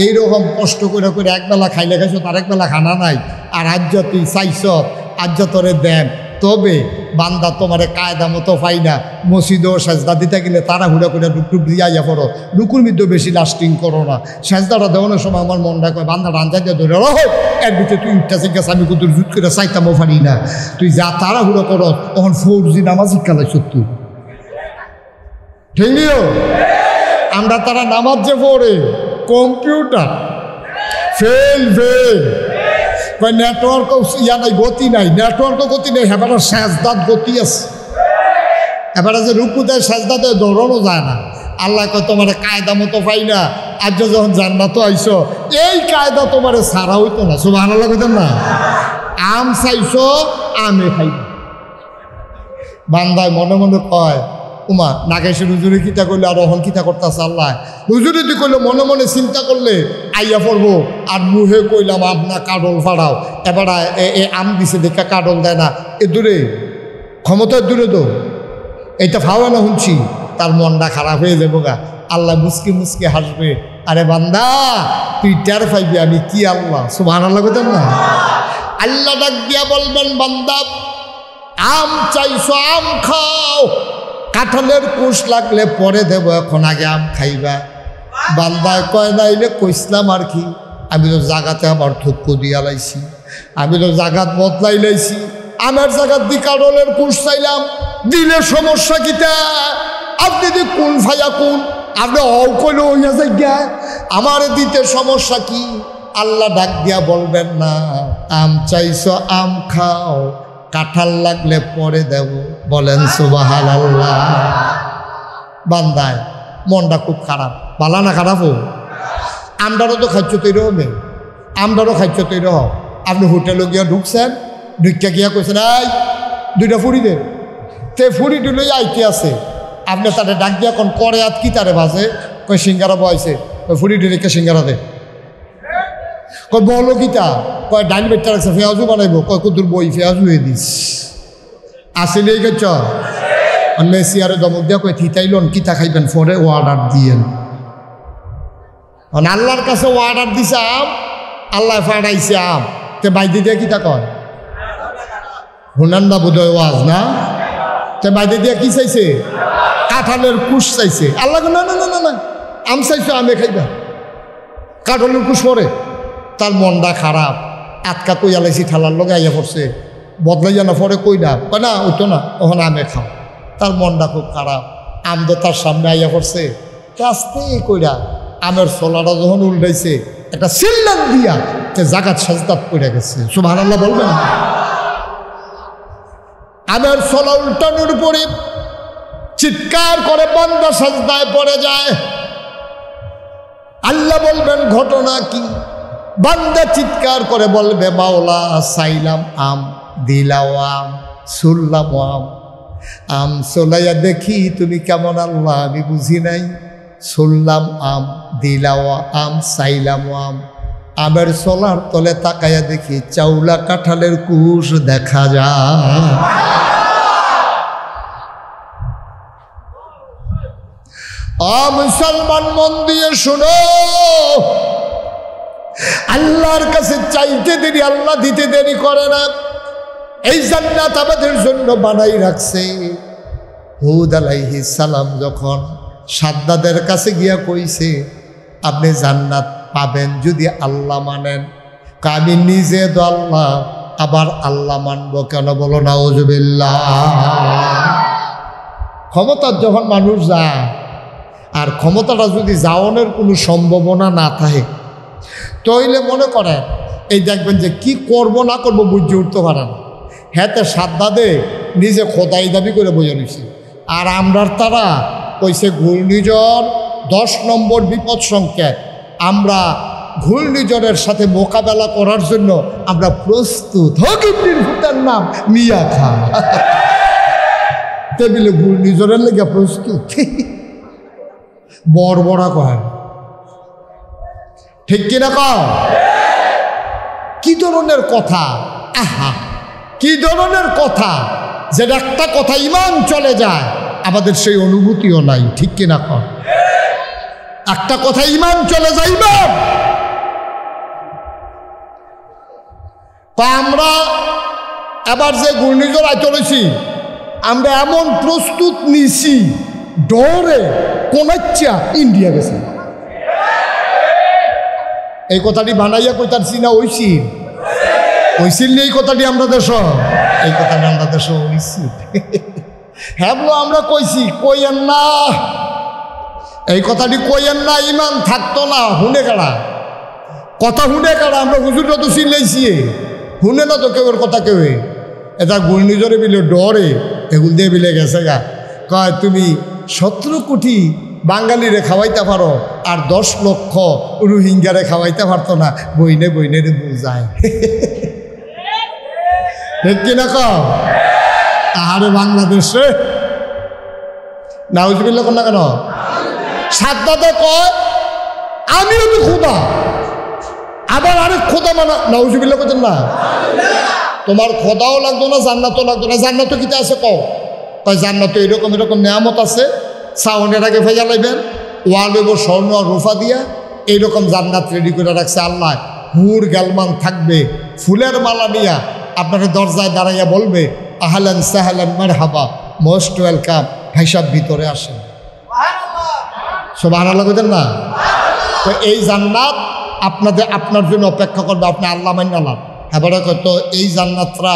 A: এইরকম কষ্ট করে করে একবেলা খাইলে খাইছ তার একবেলা খানা নাই আর আজ তুই চাইছ আজ তোরে দেন তবে বান্দা তোমারে কায়দা মতো পাই না মসজিদও সেজদা দিতে গেলে তারা হুড়া করে ডুকটুক দিয়ে আইয়া পড়ো ডুকুর মধ্যে বেশি লাস্টিং করো না সেজদাটা দেওয়ানোর সময় আমার মনটা কয় বান্দা রাঞ্জা দিয়ে ধরে রহ এর ভিতরে তুই উঠতেছে গেছে আমি কত জুত করে চাইতামও পারি না তুই যা তারা হুড়ো করো তখন 4G নামাজ শিক্ষালাই সত্য ঠিক নিও আমরা তারা নামাজ যে পড়ে কম্পিউটার ফেল নেটওয়ার্ক ইয়া নাই গতি নাই নেটওয়ার্কও গতি নেই এবার সেজদাত গতি আছে এবারে যে রুকু দেয় সেজদা দেয় দৌড়ানো যায় না আল্লাহ কয় তোমার কায়দা মতো পাই না আজ যখন জান্নাত আইছো এই কায়দা তোমার সারা হইতো না সুবহানাল্লাহ কইতেন না আম চাইছো আমে খাইব বান্দায় মনে মনে কয় উমা নাগেশের হুজুরে কিতা করলে আর অহন কিতা করতেছে আল্লাহ হুজুরে তুই কইলে মনে মনে চিন্তা করলে আইয়া পড়বো আর মুহে কইলাম আপনার কাডল ফাড়াও এবার এ আম দিছে দেখা কাডল দেয় না এ দূরে ক্ষমতার দূরে তো এইটা ফাওয়া না শুনছি তার মনটা খারাপ হয়ে যাবো গা আল্লাহ মুসকি মুসকি হাসবে আরে বান্দা তুই টের পাইবি আমি কি আল্লাহ সুবহানাল্লাহ কইতেন না আল্লাহ ডাক দিয়া বলবেন বান্দা আম চাইছো আম খাও কাঁঠালের কুশ লাগলে পরে দেব এখন আগে আম খাইবা বান্দায় কয় নাইলে কইসলাম আর কি আমি তো জাগাতে আমার থুক্ক দিয়া লাইছি আমি তো জাগাত বদলাই লাইছি আমার জাগাত দি কাঁঠালের কুশ চাইলাম দিলে সমস্যা কিতা আপনি দি কোন ফাইয়া কোন আপনি অকলে হইয়া যাইয়া আমার দিতে সমস্যা কি আল্লাহ ডাক দিয়া বলবেন না আম চাইছো আম খাও কাঁঠাল লাগলে পরে দেব বলেন সুবহানাল্লাহ বান্দায় মনটা খুব খারাপ ভালো না খারাপ হোক আমরারও তো খাদ্য তৈরি হবে আমরারও খাদ্য তৈরি হোক আপনি হোটেলে গিয়া ঢুকছেন ঢুকিয়া গিয়া কইছেন এই দুইটা ফুড়ি দেন তে ফুড়ি দুলোই আইতে আছে আপনি তাদের ডাক দিয়া কোন করে আত কি তারে বাজে কই সিঙ্গারা বয়সে ওই ফুড়ি ডুলেকে সিঙ্গারা দে কয় বলো কিতা কয় ডাইন বেটটা রাখছে ফেয়াজু বানাইব কয় কুতুর বই ফেয়াজু হয়ে দিস আসলে গেছ মেসি আরে দমক দিয়া কয় থিতাইলন কিতা খাইবেন পরে অর্ডার দিয়েন আল্লাহর কাছে অর্ডার দিছে আম আল্লাহ ফাড়াইছে আম তে বাইদি দিয়া কিতা কয় হুনান না বোধহয় ওয়াজ না তে বাইদি দিয়া কি চাইছে কাঁঠালের কুশ চাইছে আল্লাহ না না না না না আম চাইছো আমে খাইবা কাঁঠালের কুশ পরে তার মনটা খারাপ আটকা কইয়া লাইছি ঠালার লগে আইয়া পড়ছে বদলাই জানা পরে কইডা কয় না ওইতো না ওখানে আমে খাও তার মনটা খুব খারাপ আম তো তার সামনে আইয়া পড়ছে আস্তে কইরা আমের ছোলাটা যখন উল্টাইছে একটা সিল্লান দিয়া তে জাগাত সাজদাত পড়ে গেছে সুবহানাল্লাহ বলবেন আমের ছোলা উল্টানোর পরে চিৎকার করে বান্দা সাজদায় পড়ে যায় আল্লাহ বলবেন ঘটনা কি বান্দা চিৎকার করে বলবে মাওলা চাইলাম আম দিলাও আম শুনলাম আম আম চলাইয়া দেখি তুমি কেমন আল্লাহ আমি বুঝি নাই শুনলাম আম দিলাও আম চাইলাম আম আমের চলার তলে তাকাইয়া দেখি চাউলা কাঁঠালের কুশ দেখা যায় মুসলমান মন দিয়ে শুনো আল্লাহর কাছে চাইতে দেরি আল্লাহ দিতে দেরি করে না এই জান্নাত আমাদের জন্য বানাই রাখছে হুদ আলাইহিস সালাম যখন সাদ্দাদের কাছে গিয়া কইছে আপনি জান্নাত পাবেন যদি আল্লাহ মানেন আমি নিজে তো আল্লাহ আবার আল্লাহ মানব কেন বলো নাউজুবিল্লাহ ক্ষমতার যখন মানুষ যায় আর ক্ষমতাটা যদি যাওয়ানোর কোনো সম্ভাবনা না থাকে তাইলে মনে করেন এই দেখবেন যে কি করব না করব বুঝে উঠতে পারে না হ্যাঁ তো সাদ্দাদে নিজে খোদাই দাবি করে বোঝা নিছে আর আমরার তারা কইছে ঘূর্ণিঝড় 10 নম্বর বিপদ সংকেত। আমরা ঘূর্ণিঝড়ের সাথে মোকাবেলা করার জন্য আমরা প্রস্তুত। হকিমনির ভূতের নাম মিয়া খা টেবিলে ঘূর্ণিঝড়ের লেগে প্রস্তুত। বড় কয় ঠিক কিনা কও? কি ধরনের কথা! আহা, কি ধরনের কথা! যেটা একটা কথা ইমান চলে যায়, আমাদের সেই অনুভূতিও নাই। ঠিক কিনা কও? একটা কথা ইমান চলে যায়, ইমান। আমরা এবার যে ঘূর্ণিঝড় চলেছি, আমরা এমন প্রস্তুত নিছি, ডরে কোনাচ্চা ইন্ডিয়া গেছে। এই কথাটি বানাইয়া কইতারছি না ওইছিল এই কথাটি আমরা দেশ, এই কথাটি আমরা দেশ ওইছি। হ্যাঁ আমরা কইছি, কইয়েন না এই কথাটি, কইয়েন না, ইমান থাকতো না। হুনে কাড়া কথা, হুনে কাড়া। আমরা হুজুরটা তো চিনলেইছি, হুনে না তো কেউ কথা। কেউ এটা ঘূর্ণিঝড়ে বিলে ডরে এগুল দিয়ে বিলে গেছে গা। কয় তুমি 17 কোটি বাঙালিরে খাওয়াইতে পারো, আর 10 লক্ষ রোহিঙ্গারে খাওয়াইতে পারতো না। বইনে বুঝায়। ঠিক কিনা কও? আরে বাংলাদেশে নাউজুবিল্লাহ কোন না কেন? সাদ্দাতে কয় আমিও তো খোদা, আবার আরেক খোদা মানা। নাউজুবিল্লাহ করতেন না? তোমার খোদাও লাগতো না, জান্নাতও লাগতো না। জান্নাতও কিতা আছে কও? কয় জান্নাত এরকম নেয়ামত আছে, সাউন্ডের আগে ভেজা লাইবেন, ওয়াল হইব স্বর্ণ আর রূপা দিয়া। এইরকম জান্নাত রেডি করে রাখছে আল্লাহ। হুর গালমান থাকবে, ফুলের মালা নিয়া আপনার দরজায় দাঁড়াইয়া বলবে আহলান সাহলান মারহাবা, মোস্ট ওয়েলকাম, ভাইসাব ভিতরে আসেন। সুবহানাল্লাহ কইতেন না? তো এই জান্নাত আপনার জন্য অপেক্ষা করবে, আপনি আল্লাহ মান্নালাম। এবারে তো এই জান্নাতরা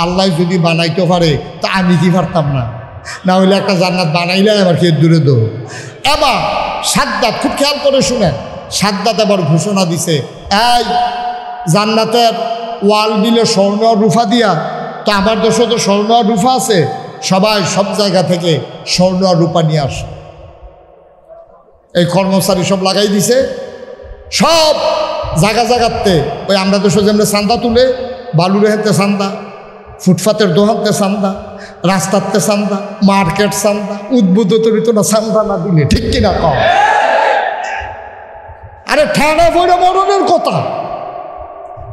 A: আল্লাহ যদি বানাইতে পারে, তা আমি কি পারতাম না? না হইলে একটা জান্নাত বানাইলে আবার কে দূরে দো। এবার সাদ্দাত, খুব খেয়াল করে শুনেন, সাদ্দাত এবার ঘোষণা দিছে, এই জান্নাতের ওয়াল দিলে স্বর্ণ আর রূপা দিয়া, তো আমার দেশে তো স্বর্ণ আর রূপা আছে, সবাই সব জায়গা থেকে স্বর্ণ আর রূপা নিয়ে আসে। এই কর্মচারী সব লাগাই দিছে, সব জায়গাতে। ওই আমরা দেশে যেমন চান্দা তুলে, বালুরে হেঁতে চান্দা, ফুটপাতের দোকানতে চান্দা, রাস্তাতে চান্দা, মার্কেট চান্দা, উদ্বুদ্ধ না চান্দা না দিলে। ঠিক কিনা কম? আরে ঠেড়া ফইরা মরণের কথা,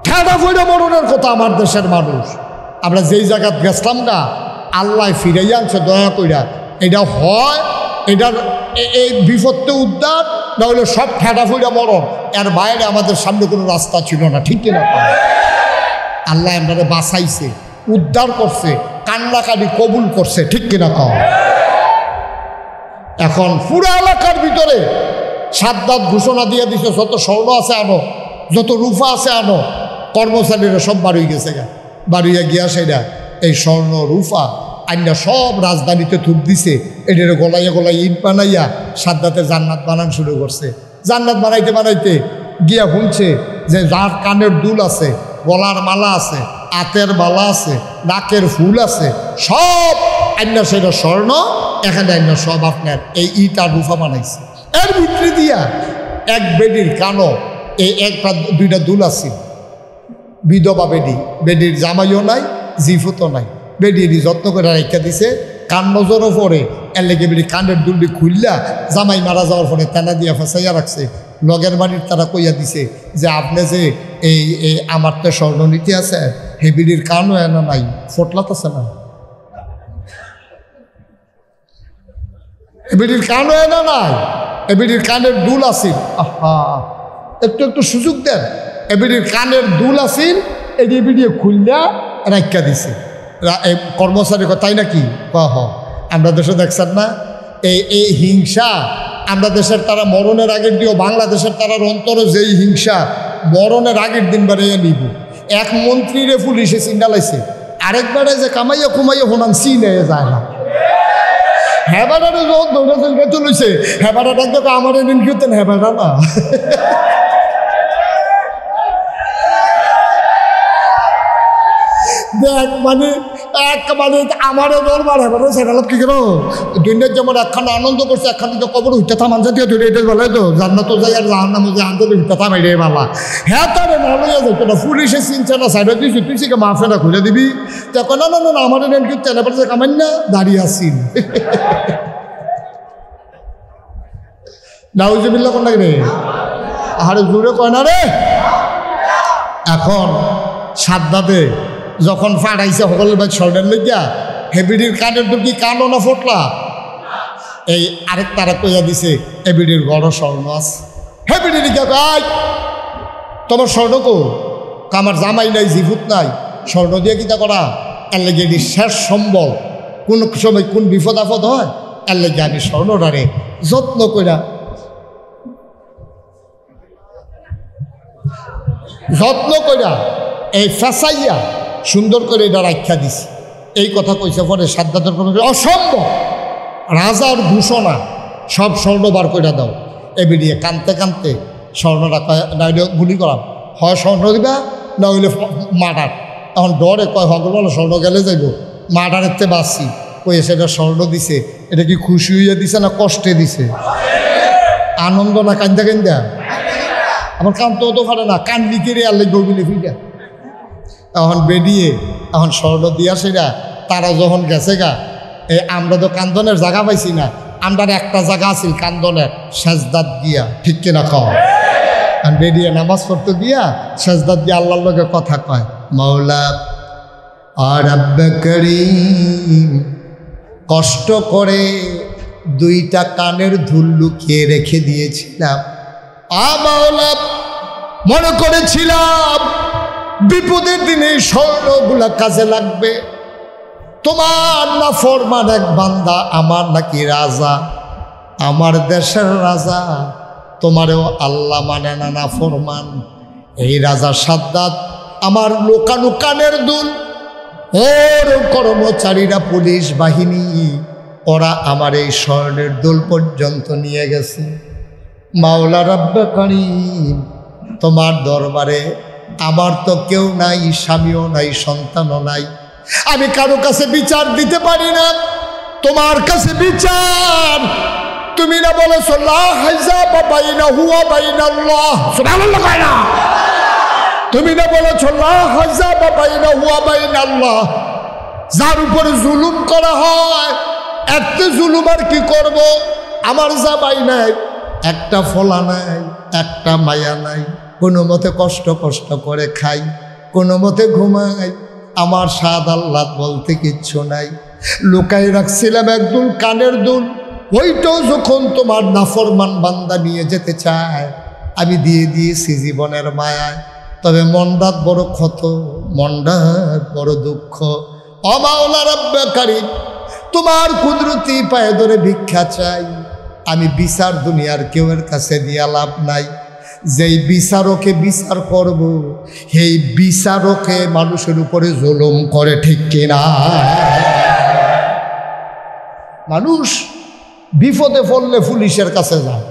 A: ঠেড়া ফইরা মরণের কথা আমার দেশের মানুষ। আমরা যেই জায়গাত গেছিলাম গা, আল্লাহ ফিরাইয়া আনছে দয়া কইরা। এটা হয়, এটার এই বিপদে উদ্ধার, না হলে সব ঠেড়া ফইরা মরণ। এর বাইরে আমাদের সামনে কোনো রাস্তা ছিল না। ঠিক কিনা কম? আল্লাহ আমাদের বাঁচাইছে, উদ্ধার করছে, কান্নাকাটি কবুল করছে। ঠিক কিনা কম? এখন পুরো এলাকার ভিতরে সাদ্দাত ঘোষণা দিয়ে দিছে, যত স্বর্ণ আছে আনো, যত রূপা আছে আনো। কর্মচারীরা সব বাড়ি গেছে গা, বাড়িয়া গিয়া সেটা এই স্বর্ণ রূপা আইনা সব রাজধানীতে থুপ দিছে। এটার গলাইয়া ইট বানাইয়া সাদ্দাতে জান্নাত বানান শুরু করছে। জান্নাত বানাইতে গিয়া শুনছে যে যার কানের দুল আছে, গলার মালা আছে, হাতের মালা আছে, নাকের ফুল আছে, সব আইনা সেটা স্বর্ণ। এখানে আইনা সব আপনার এই ইট আর রূপা বানাইছে। এর ভিতরে দিয়া এক বেডির কানো এই একটা দুইটা দুল আছে, বিধবা বেডির জামাইও নাই, জিফুতও নাই। বেডি যত্ন করে রেখা দিছে, কান নজরও পরে। এর লেগে বেডি কানের দুলটি খুললা জামাই মারা যাওয়ার পরে তেনা দিয়া ফাঁসাইয়া রাখছে। লগের বাড়ির তারা কইয়া দিছে যে আপনি যে এই আমার তো স্বর্ণনীতি আছে, হে বিড়ির কানও এনা নাই, ফোটলাতেছে না, এবিডির কানও এনা নাই, এবিডির কানের দুল আসিল। আহা, একটু সুযোগ দেন। এবিডির কানের দুল আসিল, এটি বিডিয়ে খুললা রাখা দিছে। কর্মচারী তাই নাকি? হ, আমরা দেশে দেখছেন না এই হিংসা। আমরা দেশের তারা মরণের আগের দিও, বাংলাদেশের তারার অন্তরে যেই হিংসা, মরণের আগের দিন বাড়াইয়া নিব। এক মন্ত্রীরে পুলিশে চিন্তালাইছে, আরেকবারে যে কামাইয়া কুমাইয়া হোনান চিনে যায় না। হেবাটারে যখন দৌড়া চলকে চলেছে, হেবাটা দেখতে আমার এদিন খেতেন, হেবাটা না। দেখ মানে এক মানে আমারও দরবার এবার সেটা কি করো দুনিয়ার যেমন একখানে আনন্দ করছে একখান থেকে কবর উঠতে থামান জাতীয় দুটো এটা বলে তো জান্নাত যাই আর জাহান্নাম যাই আনতে উঠতে থামাই রে বাবা হ্যাঁ তারে না লইয়া যেত না পুলিশে চিনছে না সাইডে দিয়েছি তুই সে মাফে না খুলে দিবি তখন না না না আমার নেন কিন্তু তেলেপাশে কামাই না দাঁড়িয়ে আসিন নাউজুবিল্লাহ কোন লাগে রে আরে জোরে কয় না রে এখন সাদ্দাতে যখন ফাটাইছে সকলের ভাই শর্টের লইয়া হেবিডির কানের তো কি কানও না ফোটলা এই আরেক তারা কইয়া দিছে হেবিডির গড় স্বর্ণ আছে হেবিডির গাই তোমার স্বর্ণ কো আমার জামাই নাই জিভুত নাই স্বর্ণ দিয়ে কিতা করা এর লেগে এটি শেষ সম্বল কোন সময় কোন বিপদ আপদ হয় এর লেগে আমি স্বর্ণটারে যত্ন কইরা এই ফেসাইয়া সুন্দর করে এটা রাখা দিছে এই কথা কইছে পরে সাদ্দাতের কোনো অসম্ভব রাজার ঘোষণা সব স্বর্ণ বার করে দাও এ বেরিয়ে কানতে কানতে স্বর্ণটা নাইলে গুলি করাম হয় স্বর্ণ দিবা না হইলে মার্ডার এখন ডরে কয় হগল বলো স্বর্ণ গেলে যাইব মার্ডারের তে বাঁচি কয়ে সেটা স্বর্ণ দিছে এটা কি খুশি হইয়া দিছে না কষ্টে দিছে আনন্দ না কান্দা কান্দা আমার কানতেও তো পারে না কান্দি কেড়ে আল্লে গবিলে ফিরা এখন বেরিয়ে এখন স্বর্ণ দিয়া সেটা তারা যখন গেছে গা এই আমরা তো কান্দনের জায়গা পাইছি না আমরার একটা জায়গা আছিল কান্দনের সেজদাত দিয়া ঠিক কিনা খাওয়া আর বেরিয়ে নামাজ পড়তে দিয়া সেজদাত দিয়ে আল্লাহর লগে কথা কয় মাওলা আর রব্বে করিম কষ্ট করে দুইটা কানের ধুল লুকিয়ে রেখে দিয়েছিলাম মাওলা মনে করেছিলাম বিপদের দিনে স্বর্ণগুলা কাজে লাগবে তোমার না ফরমান এক বান্দা আমার নাকি রাজা আমার দেশের রাজা তোমারও আল্লাহ মানে না না ফরমান এই রাজা সাদ্দাত আমার লোকানো কানের দুল ওর কর্মচারীরা পুলিশ বাহিনী ওরা আমার এই স্বর্ণের দুল পর্যন্ত নিয়ে গেছে মাওলা রব্বে করিম তোমার দরবারে আমার তো কেউ নাই স্বামীও নাই সন্তানও নাই আমি কারো কাছে বিচার দিতে পারি না তোমার কাছে বিচার তুমি না বলেছো লা হাজাব বাইনাহু ওয়া বাইনাল্লাহ সুবহানাল্লাহ কয় না তুমি না বলেছো লা হাজাব বাইনাহু ওয়া বাইনাল্লাহ যার উপরে জুলুম করা হয় এত জুলুম আর কি করব আমার জামাই নাই একটা ফলা নাই একটা মায়া নাই কোনো মতে কষ্ট করে খাই কোনো মতে ঘুমাই আমার স্বাদ আহ্লাদ বলতে কিচ্ছু নাই লুকাই রাখছিলাম একদুল কানের দুল ওইটাও যখন তোমার নাফরমান বান্দা নিয়ে যেতে চায় আমি দিয়ে দিয়েছি জীবনের মায়ায় তবে মনটাত বড় ক্ষত মনটাত বড় দুঃখ ও মাওলা রব্বে করিম তোমার কুদরতি পায়ে ধরে ভিক্ষা চাই আমি বিচার দুনিয়ার কেউর কাছে দিয়া লাভ নাই যেই বিচারকে বিচার করব সেই বিচারকে মানুষের উপরে জুলুম করে ঠিক কিনা মানুষ বিপদে পড়লে পুলিশের কাছে যায়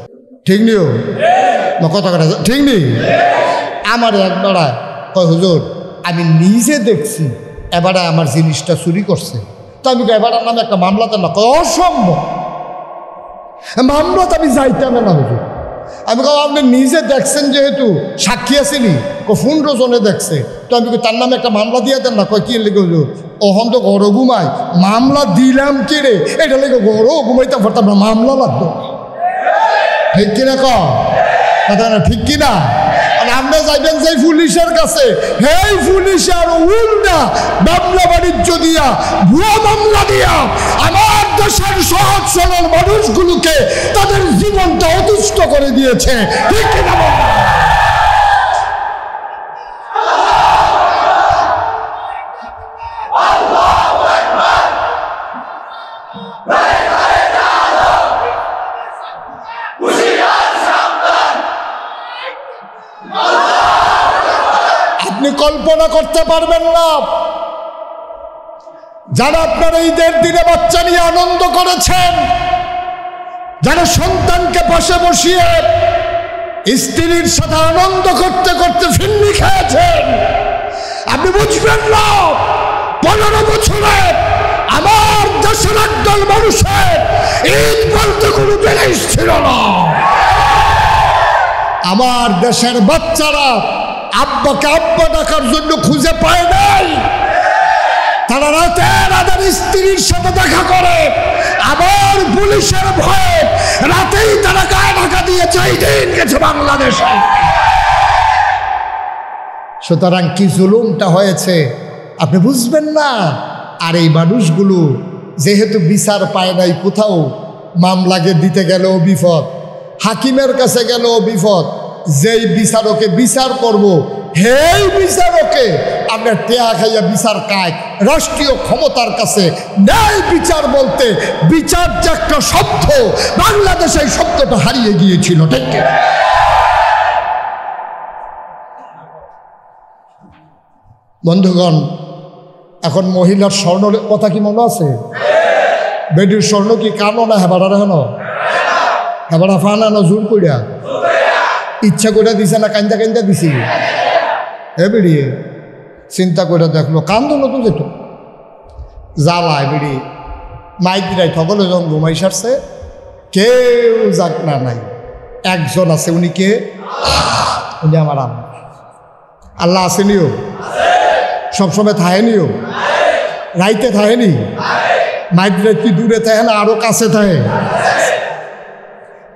A: ঠিক নিও কথা কথা ঠিক নেই আমার একবারা কয় হুজুর আমি নিজে দেখছি এবারে আমার জিনিসটা চুরি করছে তো আমি এবারের নামে একটা মামলাতে না কয় অসম্ভব মামলাতে আমি যাইতাম না হুজুর আমি কাউ আপনি নিজে দেখছেন যেহেতু সাক্ষী আসেনি ও 15 জনে দেখছে তো আমি তার নামে একটা মামলা দিয়ে দেন না কয় কি লেগে হুজুর ওহন তো ঘর ঘুমায় মামলা দিলাম কে রে এটা লেগে ঘরও ঘুমাইতে পারতাম না মামলা লাগতো ঠিক কিনা কথা না ঠিক কিনা আর আপনি যাইবেন যে পুলিশের কাছে এই পুলিশের উল্টা মামলা বাণিজ্য দিয়া ভুয়া মামলা দিয়া আমার দেশের সহজ সরল মানুষগুলোকে তাদের জীবনটা অতুষ্ট করে দিয়েছে ঠিক কিনা আপনি কল্পনা করতে পারবেন না যারা আপনার ঈদের দিনে বাচ্চা নিয়ে আনন্দ করেছেন যারা সন্তানকে পাশে বসিয়ে স্ত্রীর সাথে আনন্দ করতে করতে ফিন্নি খেয়েছেন আপনি বুঝবেন না 15 বছরে আমার দেশের একদল মানুষের ঈদ বলতে কোনো জিনিস ছিল না। আমার দেশের বাচ্চারা আব্বাকে আব্বা ডাকার জন্য খুঁজে পায় নাই। তারা রাতে তাদের স্ত্রীর সাথে দেখা করে, আবার পুলিশের ভয়ে রাতেই তারা গায়ে ঢাকা দিয়ে 4 দিন গেছে বাংলাদেশে। সুতরাং কি জুলুমটা হয়েছে আপনি বুঝবেন না। আর এই মানুষগুলো যেহেতু বিচার পায় নাই, কোথাও মামলাকে দিতে গেলেও বিপদ, হাকিমের কাছে গেলেও বিপদ, যেই বিচারকে বিচার করব হেই বিচারকে আপনার টেয়া খাইয়া বিচার কায়। রাষ্ট্রীয় ক্ষমতার কাছে ন্যায় বিচার বলতে বিচার যে একটা শব্দ, বাংলাদেশে এই শব্দটা হারিয়ে গিয়েছিল। ঠিক কি? বন্ধুগণ, এখন মহিলার স্বর্ণ কথা কি মনে আছে? বেডির স্বর্ণ কি কানো না হেবাড়া হেন হেবাড়া ফানা না জোর কইরা ইচ্ছা করে দিছে না কান্দা কান্দা দিছি? এ বেরিয়ে চিন্তা করে দেখলো কান্দ নতুন যেত জ্বালায় বেড়ি মাইক দিলাই সকলে যখন ঘুমাই সারছে, কেউ যাক না নাই। একজন আছে, উনি কে? উনি আমার আম্মা। আল্লাহ আসেনিও, সবসময় থাহেনিও, রাইতে থাহেনি, মাইক দিলাই কি দূরে থাকে না আরো কাছে থাকে।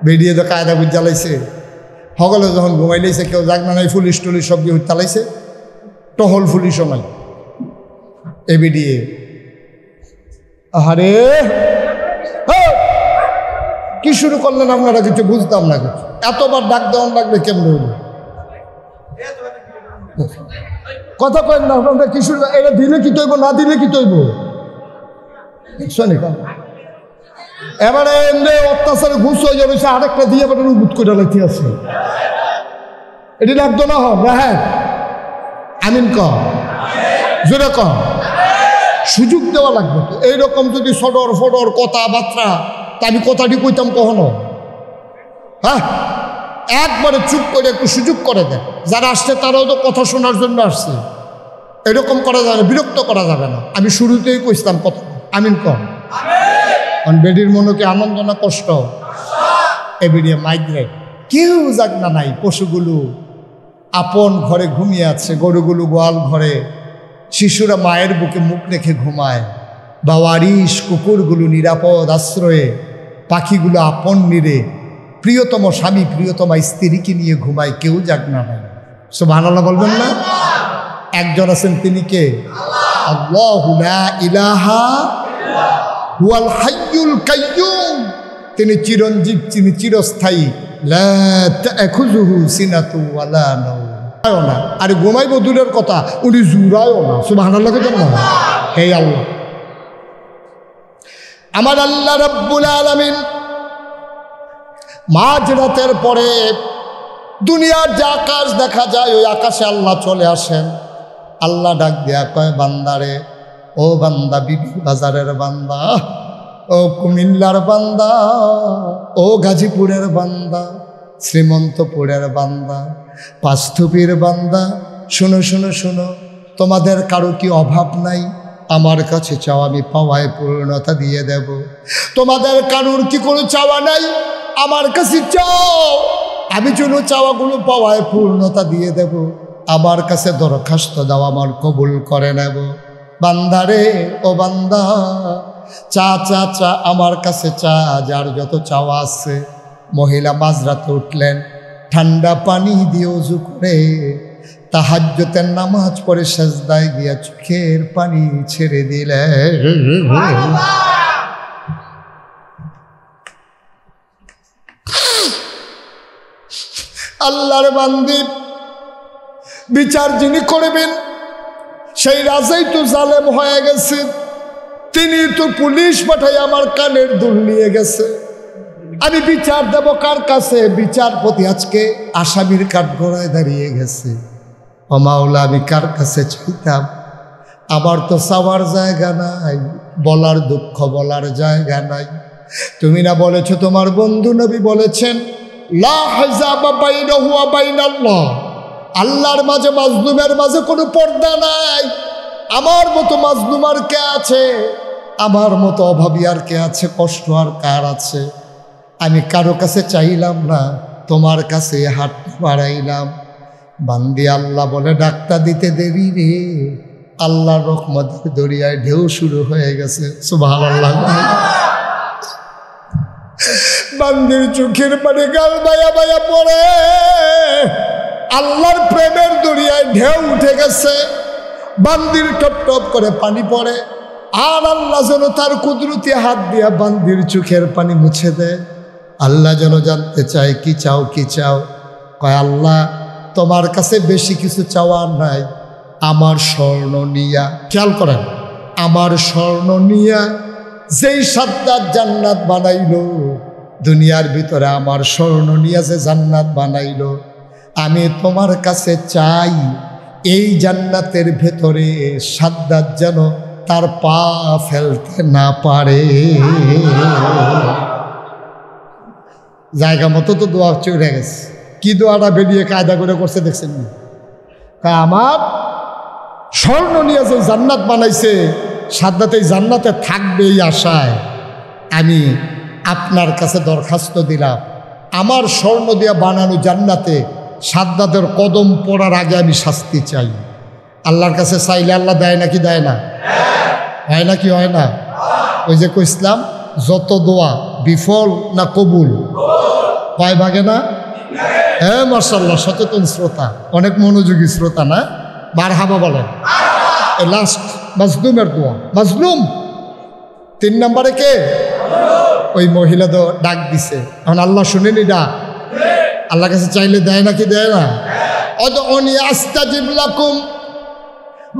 A: বেরিয়ে তো কায়দা বুঝ জ্বালাইছে, সকলে যখন ঘুমাই লাইছে, কেউ যাক না নাই, পুলিশ টুলিশ সব গিয়ে চালাইছে, টহল পুলিশও নাই। এ বেরিয়ে আরে কি শুরু করলেন আপনারা? কিছু বুঝতাম না, কিছু এতবার ডাক দেওয়ান লাগবে কেমন হইল? কথা কেন না আপনারা? কি শুরু? এটা দিলে কি তৈব, না দিলে কি তৈব? শোনে এবারে এমনি অত্যাচারে ঘুষ হয়ে যাবে, সে আরেকটা দিয়ে এবার উবুত করে লাইতে আছে। এটি লাগতো না হন রাহেন আমিন কম জোরে কম সুযোগ দেওয়া লাগবে। তো এইরকম যদি সডর ফডর কথাবার্তা, তা আমি কথাটি কইতাম কখনো? হ্যাঁ, একবারে চুপ করে একটু সুযোগ করে দেন। যারা আসছে তারাও তো কথা শোনার জন্য আসছে, এরকম করা যাবে, বিরক্ত করা যাবে না। আমি শুরুতেই কইতাম কথা আমিন কম। কারণ বেডির মনে কি আনন্দ না কষ্ট? এ বেরিয়ে মাইগ্রেট কেউ যাক না নাই। পশুগুলো আপন ঘরে ঘুমিয়ে আছে, গরুগুলো গোয়াল ঘরে, শিশুরা মায়ের বুকে মুখ রেখে ঘুমায়, বাওয়ারিশ কুকুরগুলো নিরাপদ আশ্রয়ে, পাখিগুলো আপন নিরে প্রিয়তম স্বামী প্রিয়তমা স্ত্রীকে নিয়ে ঘুমায়, কেউ যাক না নাই। সুবহানাল্লাহ বলবেন না? একজন আছেন, তিনি কে? আল্লাহু লা ইলাহা হুয়াল হাইয়ুল কাইয়্যুম। তিনি চিরঞ্জীব, তিনি চিরস্থায়ী। লা তাখুযুহু সিনাতু ওয়ালা নাওম। না আরে ঘুমাইব দূরের কথা, উনি জুরায়ও না। সুবহানাল্লাহ কেন না? হে আল্লাহ, আমার আল্লাহ রাব্বুল আলামিন মাঝরাতের পরে দুনিয়ার যে আকাশ দেখা যায়, ওই আকাশে আল্লাহ চলে আসেন। আল্লাহ ডাক দেয়া কয়, বান্দারে, ও বান্দা, বিবি বাজারের বান্দা, ও কুমিল্লার বান্দা, ও গাজীপুরের বান্দা, শ্রীমন্তপুরের বান্দা, পাঁচথুপির বান্দা, শোনো শোনো শোনো, তোমাদের কারো কি অভাব নাই? আমার কাছে চাও, আমি পাওয়ায় পূর্ণতা দিয়ে দেব। তোমাদের কারোর কি কোনো চাওয়া নাই? আমার কাছে চাও, আমি যেন চাওয়াগুলো পাওয়ায় পূর্ণতা দিয়ে দেব। আমার কাছে দরখাস্ত দাও, আমার কবুল করে নেব। বান্দারে, ও বান্দা, চা চা চা, আমার কাছে চা, যার যত চাওয়া আছে। মহিলা মাঝরাতে উঠলেন, ঠান্ডা পানি দিয়ে ওযু করে তাহাজ্জুদের নামাজ পড়ে সাজদায় গিয়া চোখের পানি ছেড়ে দিলেন। আল্লাহর বান্দি, বিচার যিনি করবেন সেই রাজাই তো জালেম হয়ে গেছে। তিনি তো পুলিশ পাঠাই আমার কানের দুল নিয়ে গেছে। আমি বিচার দেব কার কাছে? বিচারপতি আজকে আসামির কাঠগড়ায় দাঁড়িয়ে গেছে। ও মাওলা, আমি কার কাছে চাইতাম? আমার তো চাওয়ার জায়গা নাই, বলার দুঃখ বলার জায়গা নাই। তুমি না বলেছো, তোমার বন্ধু নবী বলেছেন, লা হিজাবা বাইনাহু ওয়া বাইনাল্লাহ, আল্লাহর মাঝে মাজলুমের মাঝে কোনো পর্দা নাই। আমার মতো মাজলুম আর কে আছে? আমার মতো অভাবী আর কে আছে? কষ্ট আর কার আছে? আমি কারো কাছে চাইলাম না, তোমার কাছে হাত বাড়াইলাম। বান্দি আল্লাহ বলে ডাক্তার দিতে দেরি রে, আল্লাহর রহমতের দরিয়ায় ঢেউ শুরু হয়ে গেছে। সুবহানাল্লাহ। বান্দির চোখের পানি গাল বায়া বায়া পড়ে, আল্লাহর প্রেমের দরিয়ায় ঢেউ উঠে গেছে। বান্দির টপ টপ করে পানি পড়ে, আর আল্লাহ যেন তার কুদরতি হাত দিয়া বান্দির চোখের পানি মুছে দেয়। আল্লাহ যেন জানতে চায় কি চাও, কি চাও? কয় আল্লাহ তোমার কাছে বেশি কিছু চাওয়ার নাই, আমার স্বর্ণ নিয়া। খেয়াল করেন, আমার স্বর্ণ নিয়া যেই সাদ্দাত জান্নাত বানাইলো, দুনিয়ার ভিতরে আমার স্বর্ণ নিয়া যে জান্নাত বানাইলো, আমি তোমার কাছে চাই এই জান্নাতের ভেতরে সাদ্দাত যেন তার পা ফেলতে না পারে। জায়গা মতো তো দোয়া চলে গেছে। কি দোয়াটা বেরিয়ে কায়দা করে করছে দেখছেন না? আমার স্বর্ণ নিয়ে যে জান্নাত বানাইছে, সাদ্দাত এই জান্নাতে থাকবে এই আশায় আমি আপনার কাছে দরখাস্ত দিলাম, আমার স্বর্ণ দিয়ে বানানো জান্নাতে সাদ্দাতের কদম পড়ার আগে আমি শাস্তি চাই। আল্লাহর কাছে চাইলে আল্লাহ দেয় নাকি দেয় না? হয় নাকি হয় না? ওই যে কইসলাম, যত দোয়া বিফল না কবুল? কয় ভাগে না? হ্যাঁ মাশাআল্লাহ, সচেতন শ্রোতা, অনেক মনোযোগী শ্রোতা না? মারহাবা বলেন। লাস্ট মাজলুমের দোয়া। মাজলুম 3 নম্বরে কে? ওই মহিলা তো ডাক দিছে, এখন আল্লাহ শুনেনি ডাক। আল্লাহ কাছে চাইলে দেয় নাকি দেয় না? অদউনি আস্তাজিব লাকুম,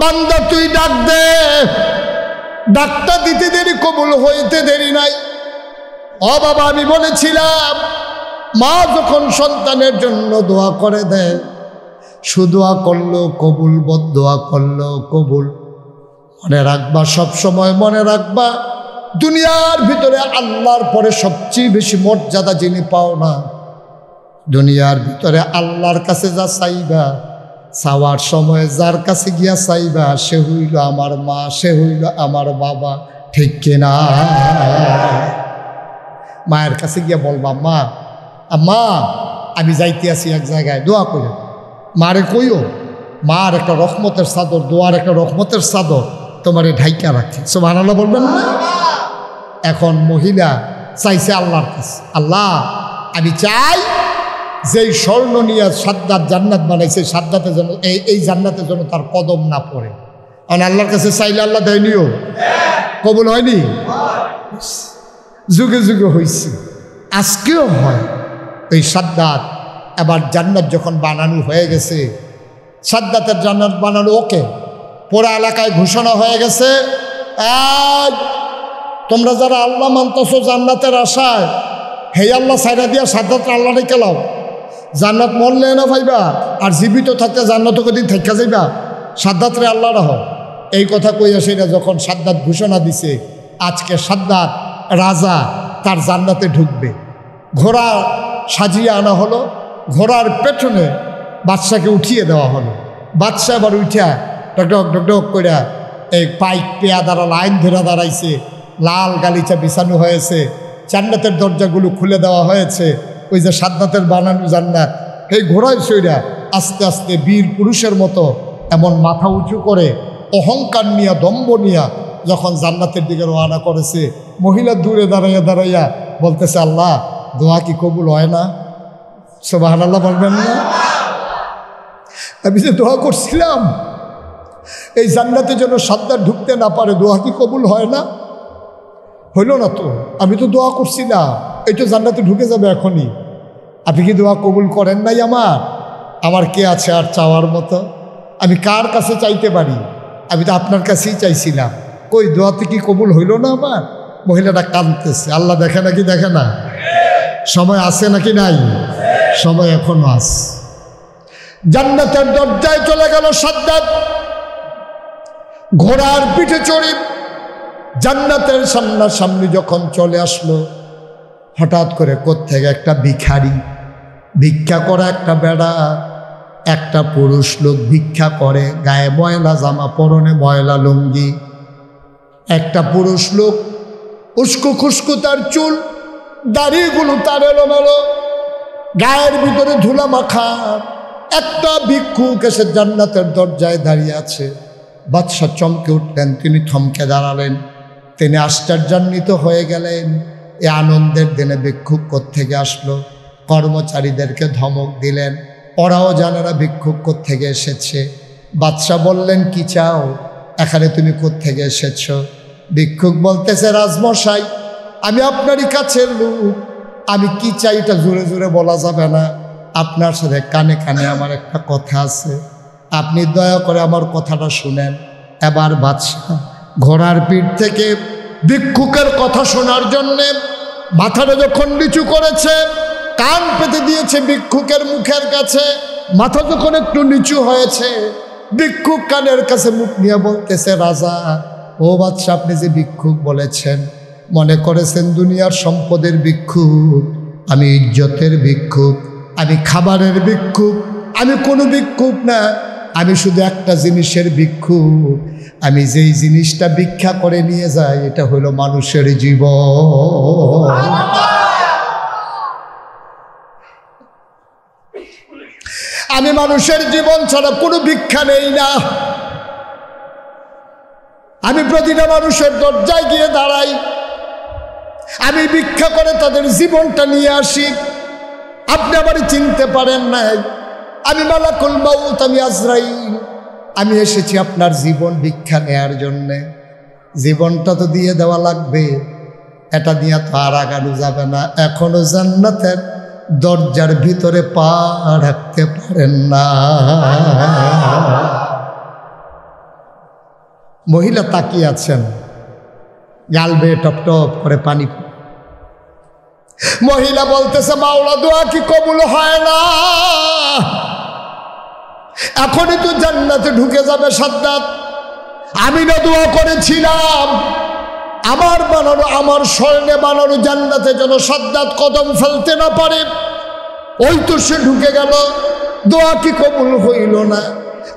A: বান্দা তুই ডাক দে। ডাকটা দিতে দেরি, কবুল হইতে দেরি নাই। ও বাবা, আমি বলেছিলাম মা যখন সন্তানের জন্য দোয়া করে দেয়, সুদোয়া করলো কবুল, বদদোয়া করলো কবুল। মনে রাখবা, সবসময় মনে রাখবা, দুনিয়ার ভিতরে আল্লাহর পরে সবচেয়ে বেশি মর্যাদা যিনি পাও না, দুনিয়ার ভিতরে আল্লাহর কাছে যা চাইবা, চাওয়ার সময় যার কাছে গিয়া চাইবা, সে হইল আমার মা, সে হইল আমার বাবা। ঠিক কিনা? মায়ের কাছে গিয়া বলবা, মা আম্মা আমি যাইতে আছি এক জায়গায়, দোয়া করে। মারে কইও, মার একটা রহমতের চাদর, দোয়ার একটা রহমতের চাদর তোমারে ঢাইকা রাখে। সুবহানাল্লাহ বলবেন না? এখন মহিলা চাইছে আল্লাহর কাছে, আল্লাহ আমি চাই যেই স্বর্ণ নিয়ে সাদ্দাত জান্নাত বানাইছে, সাদ্দাতের জন্য এই জান্নাতের জন্য তার কদম না পড়ে। কারণ আল্লাহর কাছে চাইলে আল্লাহ দেয়নিও, কবুল হয়নি? যুগে যুগে হয়েছে, আজকেও হয়। এই সাদ্দাত এবার জান্নাত যখন বানানো হয়ে গেছে, সাদ্দাতের জান্নাত বানানো ওকে, পুরা এলাকায় ঘোষণা হয়ে গেছে, তোমরা যারা আল্লাহ মানতেছো জান্নাতের আশায়, হে আল্লাহ সাইরা দিয়া সাদ্দাত আল্লাহ রেখে লাও। জান্নাত মরলে না পাইবা, আর জীবিত থাকতে জান্নাত কদিন থাকা যাইবা, সাদ্দাত রে আল্লাহ রাহ। এই কথা কইয়া সেটা যখন সাদ্দাত ঘোষণা দিছে, আজকে সাদ্দাত রাজা তার জান্নাতে ঢুকবে। ঘোড়া সাজিয়ে আনা হলো, ঘোড়ার পেছনে বাদশাকে উঠিয়ে দেওয়া হলো। বাদশা আবার উঠিয়া ডকডক ডকডক করে এই পাইক পেয়াদারা লাইন ধরে দাঁড়াইছে, লাল গালিচা বিছানো হয়েছে, জান্নাতের দরজাগুলো খুলে দেওয়া হয়েছে। ওই যে সাদ্দাতের বানানো জান্নাত, এই ঘোড়ায় সইরা আস্তে আস্তে বীর পুরুষের মতো এমন মাথা উঁচু করে অহংকার নিয়া, দম্ভ নিয়া যখন জান্নাতের দিকে রওনা করেছে, মহিলা দূরে দাঁড়াইয়া দাঁড়াইয়া বলতেছে, আল্লাহ দোয়া কি কবুল হয় না? সুবহানাল্লাহ বলবেন না? আমি যে দোয়া করছিলাম এই জান্নাতে যেন সাদ্দাত ঢুকতে না পারে, দোয়া কি কবুল হয় না? হইল না তো, আমি তো দোয়া করছি না, এই তো জান্নাতে ঢুকে যাবে এখনই। আপনি কি দোয়া কবুল করেন নাই? আমার কে আছে আর চাওয়ার মতো? আমি কার কাছে চাইতে পারি? আমি তো আপনার কাছেই চাইছিলাম। কই দোয়াতে কি কবুল হইল না আমার? মহিলাটা কাঁদতেছে। আল্লাহ দেখে নাকি দেখে না? সময় আছে নাকি নাই? সময় এখনো আছে। জান্নাতের দরজায় চলে গেল সাদ্দাত, ঘোড়ার পিঠে চড়ে জান্নাতের সামনাসামনি যখন চলে আসলো, হঠাৎ করে কোত্থেকে একটা ভিখারি, ভিক্ষা করা একটা বেড়া একটা পুরুষ লোক ভিক্ষা করে, গায়ে ময়লা জামা, পরনে ময়লা লুঙ্গি। একটা পুরুষ লোক উস্কো খুস্কো তার চুল, দাড়িগুলো তার এলোমেলো, গায়ের ভিতরে ধুলা মাখা। একটা ভিক্ষুক এসে জান্নাতের দরজায় দাঁড়িয়ে আছে। বাদশা চমকে উঠলেন, তিনি থমকে দাঁড়ালেন, তিনি আশ্চর্যান্বিত হয়ে গেলেন। এ আনন্দের দিনে ভিক্ষুক কোত্থেকে আসলো? কর্মচারীদেরকে ধমক দিলেন, ওরাও জানে না ভিক্ষুক কোত্থেকে এসেছে। বাদশা বললেন, কি চাও, এখানে তুমি কোত্থেকে এসেছ? ভিক্ষুক বলতেছে, রাজমশাই, আমি আপনারই কাছের লোক, আমি কি চাই এটা জোরে জোরে বলা যাবে না, আপনার সাথে কানে কানে আমার একটা কথা আছে, আপনি দয়া করে আমার কথাটা শুনেন। এবার বাদশা ঘোড়ার পিঠ থেকে ভিক্ষুকের কথা শোনার জন্যে মাথাটা যখন নিচু করেছে, কান পেতে দিয়েছে ভিক্ষুকের মুখের কাছে, মাথা যখন একটু নিচু হয়েছে, ভিক্ষুক কানের কাছে মুখ নিয়ে বলতেছে, রাজা, ও বাদশা, আপনি যে ভিক্ষুক বলেছেন, মনে করেছেন দুনিয়ার সম্পদের ভিক্ষুক? আমি ইজ্জতের ভিক্ষুক, আমি খাবারের ভিক্ষুক, আমি কোনো ভিক্ষুক না, আমি শুধু একটা জিনিসের ভিক্ষুক। আমি যেই জিনিসটা ভিক্ষা করে নিয়ে যাই, এটা হলো মানুষের জীবন। আমি মানুষের জীবন ছাড়া কোনো ভিক্ষা নেই না। আমি প্রতিটা মানুষের দরজায় গিয়ে দাঁড়াই, আমি ভিক্ষা করে তাদের জীবনটা নিয়ে আসি। আপনি আবার চিনতে পারেন নাই, আমি মালাকুল মাউত, আমি আজরাইল, আমি এসেছি আপনার জীবন ভিক্ষা নেয়ার জন্যে। জীবনটা তো দিয়ে দেওয়া লাগবে, এটা দিয়ে তো আর আগানো যাবে না। এখনো জান্নাতের দরজার ভিতরে পা রাখতে পারেন না। মহিলা তাকিয়ে আছেন, গাল বেয়ে টপ টপ করে পানি। মহিলা বলতেছে, মাওলা, দোয়া কি কবুল হয় না? এখনই তো জান্নাতে ঢুকে যাবে সাদ্দাত। আমি না দোয়া করেছিলাম আমার বানানো, আমার স্বর্ণে বানানো জান্নাতে যেন সাদ্দাত কদম ফেলতে না পারে। ওই তো সে ঢুকে গেল, দোয়া কি কবুল হইল না?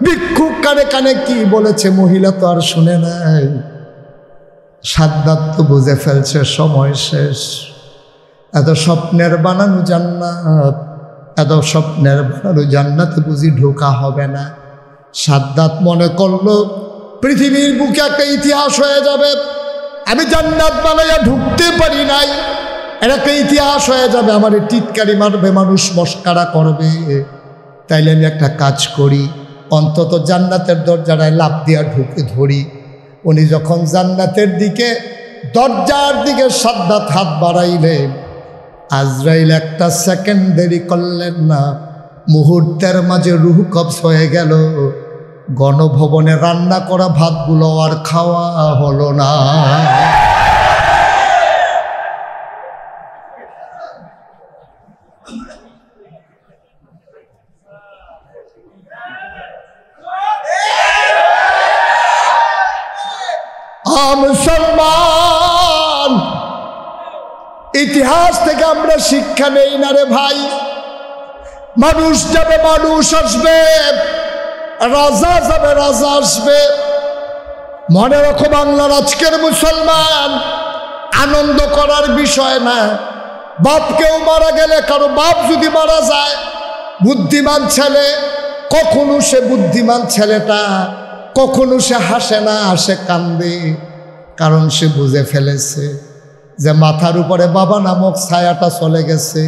A: ভিক্ষুক কানে কানে কি বলেছে, মহিলা তো আর শুনে নাই। সাদ্দাত তো বুঝে ফেলছে সময় শেষ। এত স্বপ্নের বানানো জান্নাত, এত স্বপ্নের বানানো জান্নাতে বুঝি ঢোকা হবে না। সাদ্দাত মনে করলো পৃথিবীর বুকে একটা ইতিহাস হয়ে যাবে, আমি জান্নাত বানাইয়া ঢুকতে পারি নাই, এটা একটা ইতিহাস হয়ে যাবে, আমার টিটকারি মারবে, মানুষ মস্কারা করবে। তাইলে আমি একটা কাজ করি, অন্তত জান্নাতের দরজাটায় লাফ দিয়া ঢুকে ধরি। উনি যখন জান্নাতের দিকে, দরজার দিকে সাদ্দাত হাত বাড়াইলেন, আজরাইল একটা সেকেন্ড দেরি করলেন না, মুহূর্তের মাঝে রুহ কবজ হয়ে গেল। গণভবনে রান্না করা ভাতগুলো আর খাওয়া হলো না। মুসলমান, ইতিহাস থেকে আমরা শিক্ষা নেই না রে ভাই। মানুষ যাবে, মানুষ আসবে, রাজা যাবে, রাজা আসবে। মনে রাখো, বাংলার আজকের মুসলমান আনন্দ করার বিষয় না। বাপ কেউ মারা গেলে, কারো বাপ যদি মারা যায়, বুদ্ধিমান ছেলে, কখনো সে বুদ্ধিমান ছেলেটা কখনো সে হাসে না, সে কান্দে। কারণ সে বুঝে ফেলেছে যে মাথার উপরে বাবা নামক ছায়াটা চলে গেছে।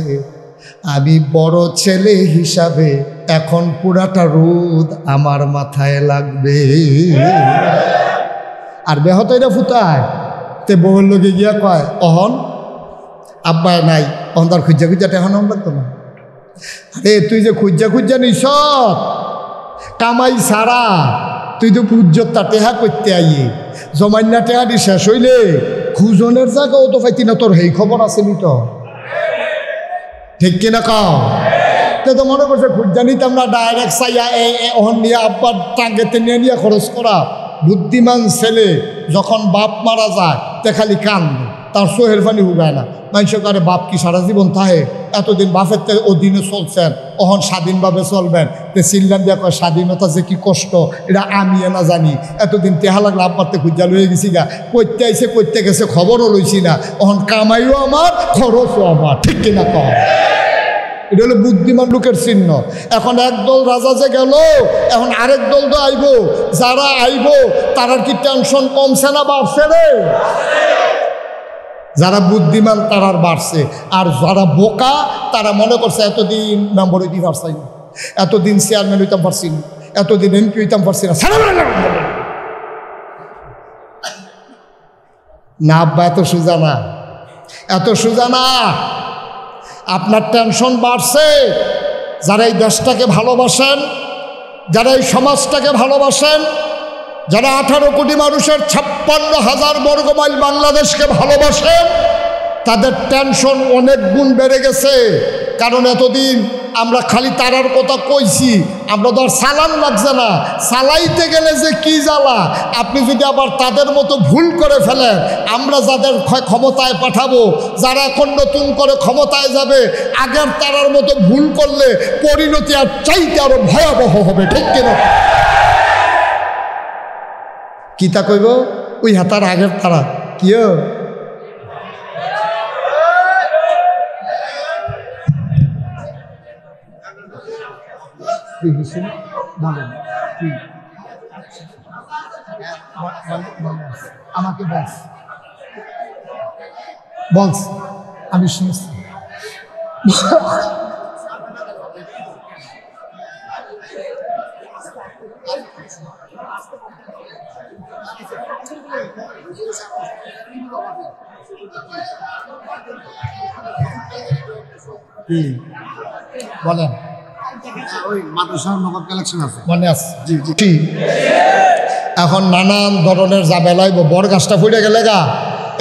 A: আমি বড় ছেলে হিসাবে এখন পুরাটা রোদ আমার মাথায় লাগবে। আর বেহত এটা ফুটায় তে বউর লোকে গিয়া কয়, অহন আব্বায় নাই, অহন তার খুঁজা খুঁজা টেহান লাগতো না। আরে তুই যে খুঁজা খুঁজা নিস কামাই সারা, তুই তো পুজ্জতটা টেহা করতে আইয়ে, জমান্যা টেহাটি শেষ হইলে খুঁজনের জায়গাও তো পাইতি না। তোর সেই খবর আছে নি তো, ঠিক কিনা কাও? তো মনে করছে খুঁজা নিতাম না, ডাইরেক্ট চাইয়া অহন নিয়ে আব্বার টাঙ্গেতে নিয়ে নিয়ে খরচ করা। বুদ্ধিমান ছেলে যখন বাপ মারা যায় তে খালি কান্দে, তার সোহের পানি হুগায় না। মানুষের কারে বাপ কি সারা জীবন থাহে, এতদিন বাপের থেকে অধীনে চলছেন, অহন স্বাধীনভাবে চলবেন। তে চিল্লান দিয়া কয় স্বাধীনতা যে কি কষ্ট এটা আমি না জানি। এতদিন তেহা লাগলে আব্বারতে খুঁজা লয়ে গেছি গা, করতে আইসে করতে গেছে খবরও লইছি না। অহন কামাইও আমার, খরচও আমার, ঠিক কিনা কম? এটা হলো বুদ্ধিমান লোকের চিহ্ন। এখন একদল রাজা যে গেল, এখন আরেক দল তো আইব। যারা আইব তারা কি টেনশন কমছে না বাড়ছে রে? যারা বুদ্ধিমান তারার বাড়ছে, আর যারা বোকা তারা মনে করছে এতদিন মেম্বার হইতে পারছি না, এতদিন চেয়ারম্যান হইতাম পারছি না, এতদিন এমপি হইতাম পারছি না। না আব্বা, এত সোজা না, এত সোজা না। আপনার টেনশন বাড়ছে। যারা এই দেশটাকে ভালোবাসেন, যারা এই সমাজটাকে ভালোবাসেন, যারা 18 কোটি মানুষের 56,000 বর্গ মাইল বাংলাদেশকে ভালোবাসেন, তাদের টেনশন অনেক গুণ বেড়ে গেছে। কারণ এতদিন আমরা খালি তারার কথা কইছি, আমরা তো আর চালান লাগছে না। চালাইতে গেলে যে কি জ্বালা, আপনি যদি আবার তাদের মতো ভুল করে ফেলেন, আমরা যাদের ক্ষমতায় পাঠাবো, যারা এখন নতুন করে ক্ষমতায় যাবে, আগের তারার মতো ভুল করলে পরিণতি আর চাইতে আরো ভয়াবহ হবে, ঠিক কিনা? কিতা কইব ওই হাতার আগের তারা কিও আমাকে বলস আমি শুনছি। বলেন ওই মাদ্রাসার নগদ কালেকশন আছে, মনে আছে? জি জি। এখন নানান ধরনের জাবেলাইব। বড় গাছটা ফুটে গেলে গা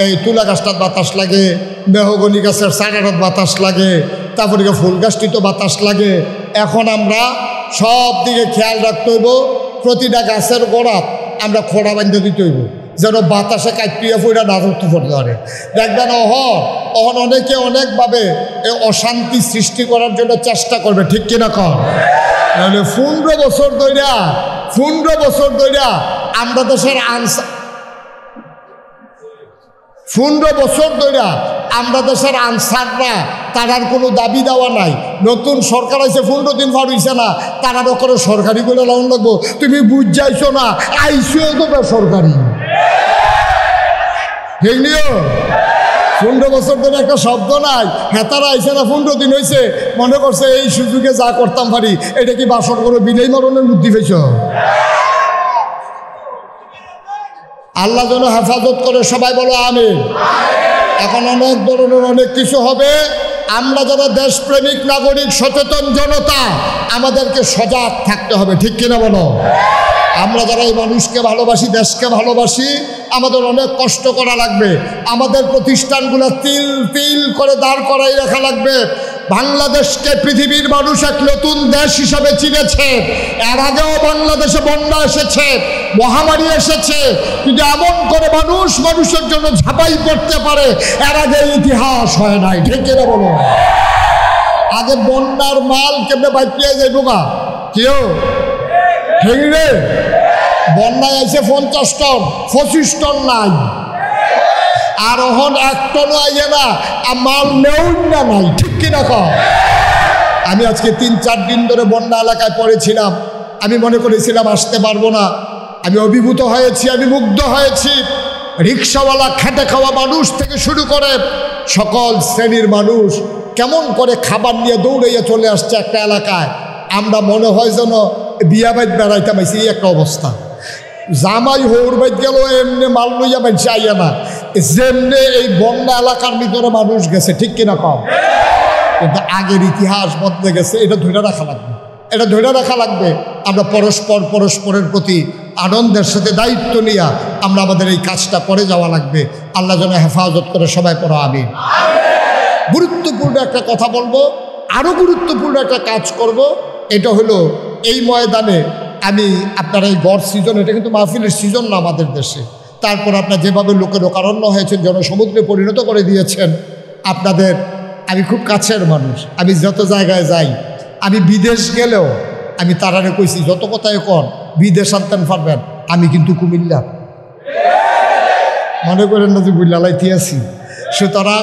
A: এই তুলা গাছটার বাতাস লাগে, মেহগনি গাছের চারাটার বাতাস লাগে, তারপরে ফুল গাছটি তো বাতাস লাগে। এখন আমরা সব দিকে খেয়াল রাখতে হইব, প্রতিটা গাছের গোড়াত আমরা খোড়া বাঁধতে দিতে হইব, যেন বাতাসে কাটিয়ে ফুটা না ধরতে পড়তে পারে। দেখবেন অহন অনেকে অনেকভাবে অশান্তি সৃষ্টি করার জন্য চেষ্টা করবে, ঠিক কিনা কম? নাহলে 15 বছর ধইরা আমরা দেশের আনসাররা তারার কোনো দাবি দেওয়া নাই। নতুন সরকার আছে, 15 দিন পার হইছে না, তারারও করে সরকারি করে লাউন লাগবো। তুমি বুঝ যাইছো না, আইসিও তো বেসরকারি। ঠিক নিও 15 বছর ধরে একটা শব্দ নাই। হেতারা আইসে না, 15 দিন হয়েছে, মনে করছে এই সুযোগে যা করতাম পারি। এটা কি বাসর করে বিলেই মরণের বুদ্ধি পেয়েছ? আল্লাহ যেন হেফাজত করে, সবাই বলো আমিন। এখন অনেক ধরনের অনেক কিছু হবে। আমরা যারা দেশপ্রেমিক নাগরিক, সচেতন জনতা, আমাদেরকে সজাগ থাকতে হবে, ঠিক কিনা বলো? আমরা যারা এই মানুষকে ভালোবাসি, দেশকে ভালোবাসি, আমাদের অনেক কষ্ট করা লাগবে। আমাদের প্রতিষ্ঠানগুলো তিল তিল করে দাঁড় করাই রাখা লাগবে। বাংলাদেশকে পৃথিবীর মানুষ এক নতুন দেশ হিসাবে চিনেছে। এর আগেও বাংলাদেশে বন্যা এসেছে, মহামারী এসেছে, কিন্তু এমন করে মানুষ মানুষের জন্য ঝাঁপাই করতে পারে, এর আগে ইতিহাস হয় নাই, ঠিক কিনা বলো? আগে বন্যার মাল কেমনে বাইরে যাইব না কেউ, ঠিক রে? বন্যায় আছে 50 টন, 25 টন নাই, আর এখন 1 টনও আইয়ে না, আর মাল নেই না নাই, ঠিক কিনা কম? আমি আজকে 3-4 দিন ধরে বন্যা এলাকায় পড়েছিলাম। আমি মনে করেছিলাম আসতে পারবো না। আমি অভিভূত হয়েছি, আমি মুগ্ধ হয়েছি। রিক্সাওয়ালা, খেটে খাওয়া মানুষ থেকে শুরু করে সকল শ্রেণীর মানুষ কেমন করে খাবার নিয়ে দৌড়াইয়া চলে আসছে একটা এলাকায়। আমরা মনে হয় যেন বিয়া বাইত বেড়াইতে পাইছি, এই একটা অবস্থা। জামাই হৌর বাইত গেল, এমনি মাল লইয়া বাইছে আইয়া না, যেমনি এই বন্যা এলাকার ভিতরে মানুষ গেছে, ঠিক কিনা কম? কিন্তু আগের ইতিহাস বদলে গেছে, এটা ধরে রাখা লাগবে, এটা ধরে রাখা লাগবে। আমরা পরস্পরের প্রতি আনন্দের সাথে দায়িত্ব নিয়ে আমরা আমাদের এই কাজটা করে যাওয়া লাগবে। আল্লাহ যেন হেফাজত করে, সবাই পড়ো আমিন। গুরুত্বপূর্ণ একটা কথা বলবো, আরও গুরুত্বপূর্ণ একটা কাজ করব। এটা হলো এই ময়দানে আমি আপনার এই গড় সিজন, এটা কিন্তু মাহফিলের সিজন না আমাদের দেশে, তারপর আপনার যেভাবে লোকে লোকারণ্য হয়েছেন, জনসমুদ্রে পরিণত করে দিয়েছেন আপনাদের। আমি খুব কাছের মানুষ, আমি যত জায়গায় যাই, আমি বিদেশ গেলেও আমি তারারে কইছি যত কথাই কন বিদেশ আনতেন পারবেন, আমি কিন্তু কুমিল্লার, মনে করেন না যে বুল্লালাইতে আছি। সুতরাং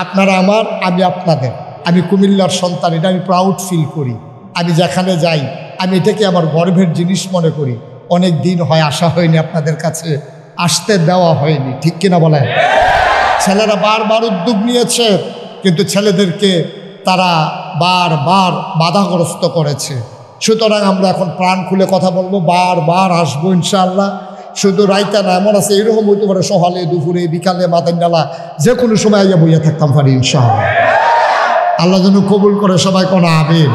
A: আপনারা আমার, আমি আপনাদের, আমি কুমিল্লার সন্তান, এটা আমি প্রাউড ফিল করি। আমি যেখানে যাই আমি এটাকে আমার গর্বের জিনিস মনে করি। অনেক দিন হয় আসা হয়নি আপনাদের কাছে, আসতে দেওয়া হয়নি, ঠিক কিনা বলেন? ছেলেরা বারবার উদ্যোগ নিয়েছে, কিন্তু ছেলেদেরকে তারা বারবার বাধাগ্রস্ত করেছে। সুতরাং আমরা এখন প্রাণ খুলে কথা বলবো, বারবার আসবো ইনশাআল্লাহ। শুধু রাইতে না, এমন আছে এরকম হইতে পারে সকালে, দুপুরে, বিকালে, মাদানডালা, যে কোনো সময় আইয়া বইয়া থাকতাম পারি ইনশাআল্লাহ। আল্লাহ যেন কবুল করে, সবাই কোন আমিন।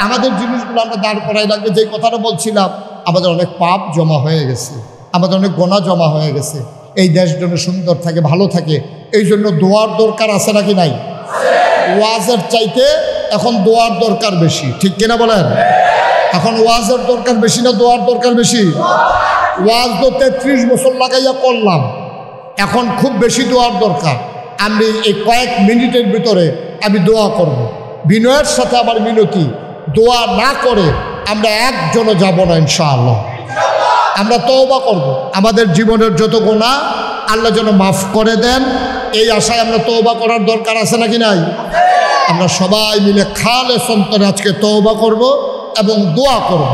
A: আমাদের জিনিসগুলো আমরা দাঁড় করাই লাগবে। যে কথাটা বলছিলাম, আমাদের অনেক পাপ জমা হয়ে গেছে, আমাদের অনেক গোনা জমা হয়ে গেছে। এই দেশ যেন সুন্দর থাকে, ভালো থাকে, এই জন্য দোয়ার দরকার আছে নাকি নাই? ওয়াজের চাইতে এখন দোয়ার দরকার বেশি, ঠিক কিনা বলেন? এখন ওয়াজের দরকার বেশি না দোয়ার দরকার বেশি? ওয়াজ তো 33 বছর লাগাইয়া করলাম, এখন খুব বেশি দোয়ার দরকার। আমি এই কয়েক মিনিটের ভিতরে আমি দোয়া করব। বিনয়ের সাথে আমার মিনতি, দোয়া না করে আমরা একজনও যাব না ইনশাআল্লাহ। আমরা তওবা করব, আমাদের জীবনের যত গুনাহ আল্লাহ যেন মাফ করে দেন, এই আশায় আমরা তওবা করার দরকার আছে নাকি নাই? আমরা সবাই মিলে খালেস অন্তরে আজকে তওবা করব এবং দোয়া করব।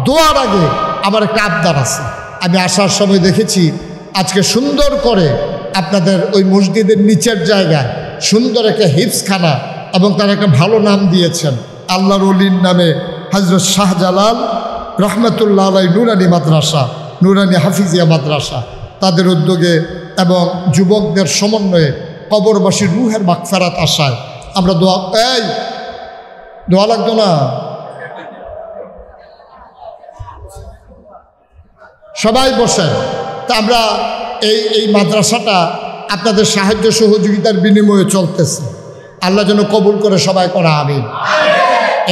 A: দোয়ার আগে আমার একটা আবদার আছে। আমি আসার সময় দেখেছি আজকে সুন্দর করে আপনাদের ওই মসজিদের নিচের জায়গায় সুন্দর একটা হিফজখানা এবং তার একটা ভালো নাম দিয়েছেন, আল্লাহর ওলির নামে হযরত শাহজালাল রহমতুল্লাহ আলাই নুরানি মাদ্রাসা, নুরানি হাফিজিয়া মাদ্রাসা, তাদের উদ্যোগে এবং যুবকদের সমন্বয়ে কবরবাসীর রুহের মাগফিরাত আশায় আমরা দোয়া, এই দোয়া লাগতো না? সবাই বসে। তা আমরা এই মাদ্রাসাটা আপনাদের সাহায্য সহযোগিতার বিনিময়ে চলতেছে, আল্লাহ যেন কবুল করে, সবাই করা আমিন।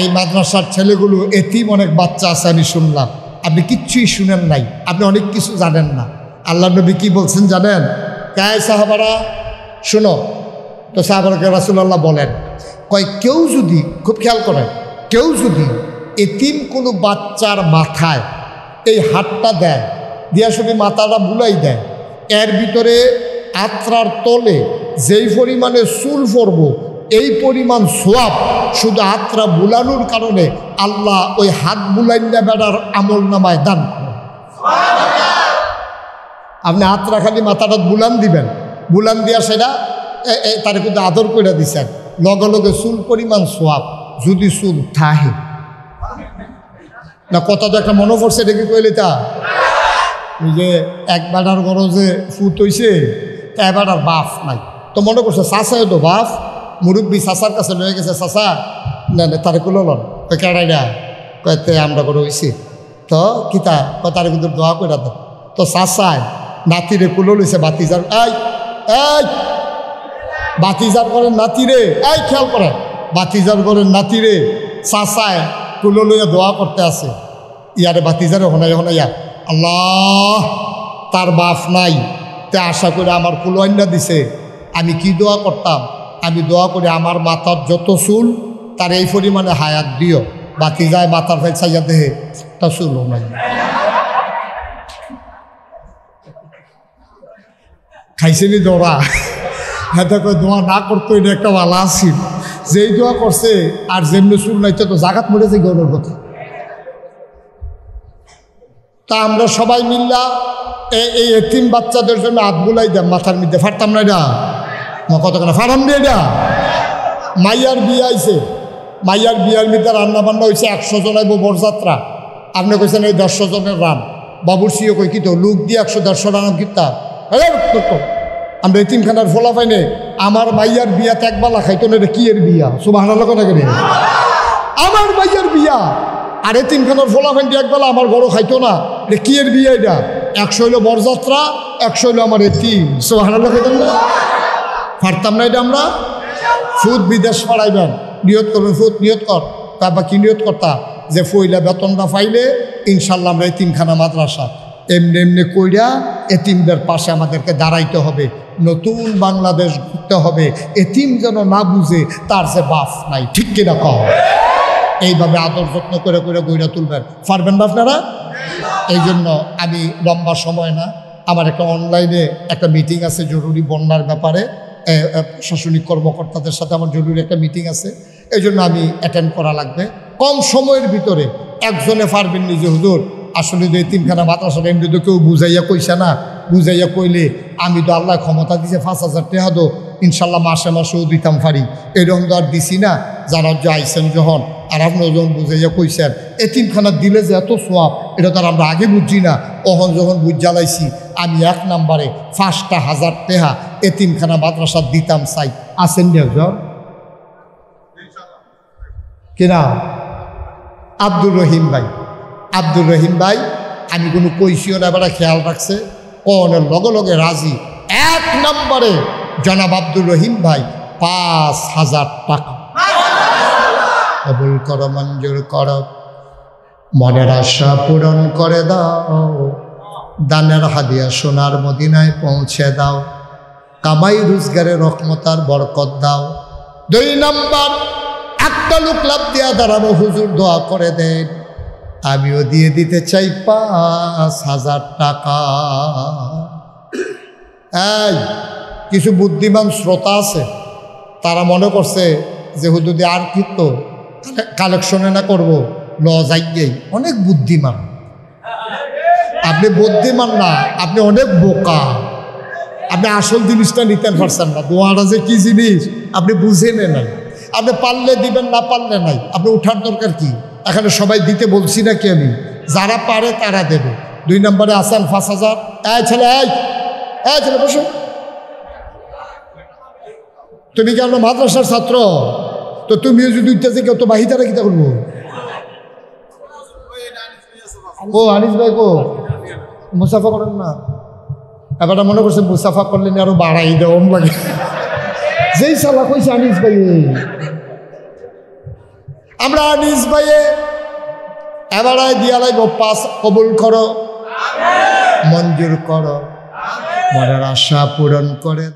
A: এই মাদ্রাসার ছেলেগুলো এতিম অনেক বাচ্চা আছে, আমি শুনলাম। আপনি কিচ্ছুই শুনেন নাই, আপনি অনেক কিছু জানেন না। আল্লাহ নবী কি বলছেন জানেন? কায় সাহাবারা শুনো তো, সাহাবাকে রাসূলুল্লাহ বলেন, কয় কেউ যদি, খুব খেয়াল করেন, কেউ যদি এতিম কোনো বাচ্চার মাথায় এই হাতটা দেয়, দিয়া শুধু মাথাটা বুলাই দেয়, এর ভিতরে আত্রার তলে যেই পরিমাণে চুল পড়ব, এই পরিমাণ সোয়াব শুধু আত্রা বুলানোর কারণে আল্লাহ ওই হাত বুলাইনা বেড়ার আমল নামায় দান করেন। আপনি আত্রা খালি মাথাটা বুলান দিবেন, বুলান দিয়া সেটা তার কিন্তু আদর করে দিচ্ছেন, লগে লগে চুল পরিমাণ সোয়াব, যদি চুল থাহে না। কথা তো একটা মনে পড়ছে, এটা কি কইলে তা ওই যে এক বেড়ার বড় যে ফুট হইছে, তা এবার আর বাফ নাই, তো মনে করছে চাষায় তো বাফ, মুরব্বী চাষার কাছে লয়ে গেছে, চাষা না না তারে কুলো লন, ওই কেড়াইরা কয়েতে আমরা করে হইছি, তো কিতা তারে কিন্তু দোয়া করে দেন। তো চাষায় নাতিরে কুলো লইছে, বাতিজার এই এই বাতিজার করেন নাতিরে, এই খেয়াল করেন, বাতিজার করেন নাতিরে চাষায় কুলো লইয়া দোয়া করতে আছে। ইয়ারে বাতিজারে হনাই হনাইয়া, আল্লাহ তার বাপ নাই, তে আশা করে আমার কুলোয়ান্না দিছে, আমি কি দোয়া করতাম? আমি দোয়া করি আমার মাথার যত চুল তার এই পরিমাণে হায়াত দিও, বাতি যায় মাথার ফেল চাইয়া দেহে তা চুলও নাই। খাইছেনি দোয়া? হ্যাঁ দেখো, দোয়া না করতো এটা একটা ভালো আসিল, যেই দোয়া করছে আর যেমনি চুল নাইতে তো জাগাত মরেছে গৌরের কথা। তা আমরা সবাই মিল্লা এই এতিম বাচ্চাদের জন্য হাত বুলাই দেয় মাথার মধ্যে, ফারতাম না এটা কতখানা ফারাম দিয়ে এটা। মাইয়ার বিয়ে আইছে, মাইয়ার বিয়ার মধ্যে রান্না বান্না হয়েছে, 100 জন আইব বরযাত্রা, আপনি কইছেন এই 150 জনের রান, বাবুর সিও কই কি তো লোক দিয়ে 100-150 রান কিতা আমরা এতিমখানার ফোলা পাইনে। আমার মাইয়ার বিয়াতে একবেলা খাইতো না, এটা কি এর বিয়া? সুবহানাল্লাহ কথা কেন? আমার মাইয়ার বিয়া আর এতিমখানার ফোলা ফাইন একবেলা আমার বড় খাইতো না, এটা কি এর বিয়া? এটা 100 হইল বরযাত্রা, 100 হইল আমার এতিম। সুবহানাল্লাহ খাইতাম না, পারতাম না এটা আমরা। ফুদ বিদেশ পাড়াইবেন, নিয়ত করবেন, ফুদ নিয়ত কর, তারপর কি নিয়ত করতা যে ফইলা বেতনটা পাইলে ইনশাল্লাহ আমরা এতিমখানা মাদ্রাসা এমনি এমনি কইরা এতিমদের পাশে আমাদেরকে দাঁড়াইতে হবে, নতুন বাংলাদেশ ঘুরতে হবে। এতিম যেন না বুঝে তার যে বাপ নাই, ঠিক কিনা কও? এইভাবে আদর যত্ন করে করে গইরা তুলবেন, পারবেন না আপনারা? এই জন্য আমি লম্বা সময় না, আমার একটা অনলাইনে একটা মিটিং আছে জরুরি বন্যার ব্যাপারে, প্রশাসনিক কর্মকর্তাদের সাথে আমার জরুরি একটা মিটিং আছে, এই জন্য আমি অ্যাটেন্ড করা লাগবে। কম সময়ের ভিতরে একজনে পারবেন নিজে হুজুর আসলে যে তিনখানা মাদ্রাসা এমনি তো কেউ বুঝাইয়া কইছে না, বুঝাইয়া কইলে আমি তো আল্লাহ ক্ষমতা দিছে 5,000 টাকা দো ইনশাল্লাহ মাসে মাসেও দিতাম পারি, এরকম তো আর দিছি না। যারা যে আইসেন যখন আর আপনি যখন বুঝাইয়া কইছেন এতিমখানা দিলে যে এত সোয়াব এটা তো আর আমরা আগে বুঝছি না, তখন যখন বুঝ জ্বালাইছি আমি 1 নম্বরে 5,000 টাকা এতিমখানা মাদ্রাসা দিতাম চাই। আসেন নি একজন কিনা? আব্দুর রহিম ভাই, আব্দুর রহিম ভাই আমি কোনো কইসিও না, এবার খেয়াল রাখছে কনের লগে লগে রাজি। 1 নম্বরে জনাব আব্দুর রহিম ভাই 5,000 টাকা। কবুল করো, মঞ্জুর করো, মনের আশা পূরণ করে দাও, দানের হাদিয়া সোনার মদিনায় পৌঁছে দাও, কামাই রোজগারে রহমতার বরকত দাও। 2 নম্বর একটা লোক লাভ দিয়া দাঁড়াবো, হুজুর দোয়া করে দেন, আমিও দিয়ে দিতে চাই 5,000 টাকা। এই কিছু বুদ্ধিমান শ্রোতা আছে, তারা মনে করছে যে হুজুর আর কি তো কালেকশনে না করবো, ল যাইয়েই। অনেক বুদ্ধিমান আপনি, বুদ্ধিমান না আপনি, অনেক বোকা আপনি। আসল জিনিসটা নিতে পারছেন না, দোয়াটা যে কি জিনিস আপনি বুঝে নেন। আপনি পারলে দিবেন, না পারলে নাই, আপনি উঠার দরকার কি? এখানে সবাই দিতে বলছি নাকি আমি? যারা পারে তারা দেবে। 2 নম্বরে আসেন 5,000। এই ছেলে, এই ছেলে বসো। তুমি কি আমরা মাদ্রাসার ছাত্র? তো তুমিও যদি উঠতেছে কেউ তো বাহিতারা কিতা করবো? ও আনিস ভাই গো, মুসাফা করেন না? এবারটা মনে করছে মুসাফা করলেন আরো বাড়াই দেওয়া লাগে। যেই সালা কইছে আনিস ভাই, আমরা আনিস ভাইয়ে এবারায় দিয়া লাগবো 5। কবুল করো, মঞ্জুর করো, মনের আশা পূরণ করে।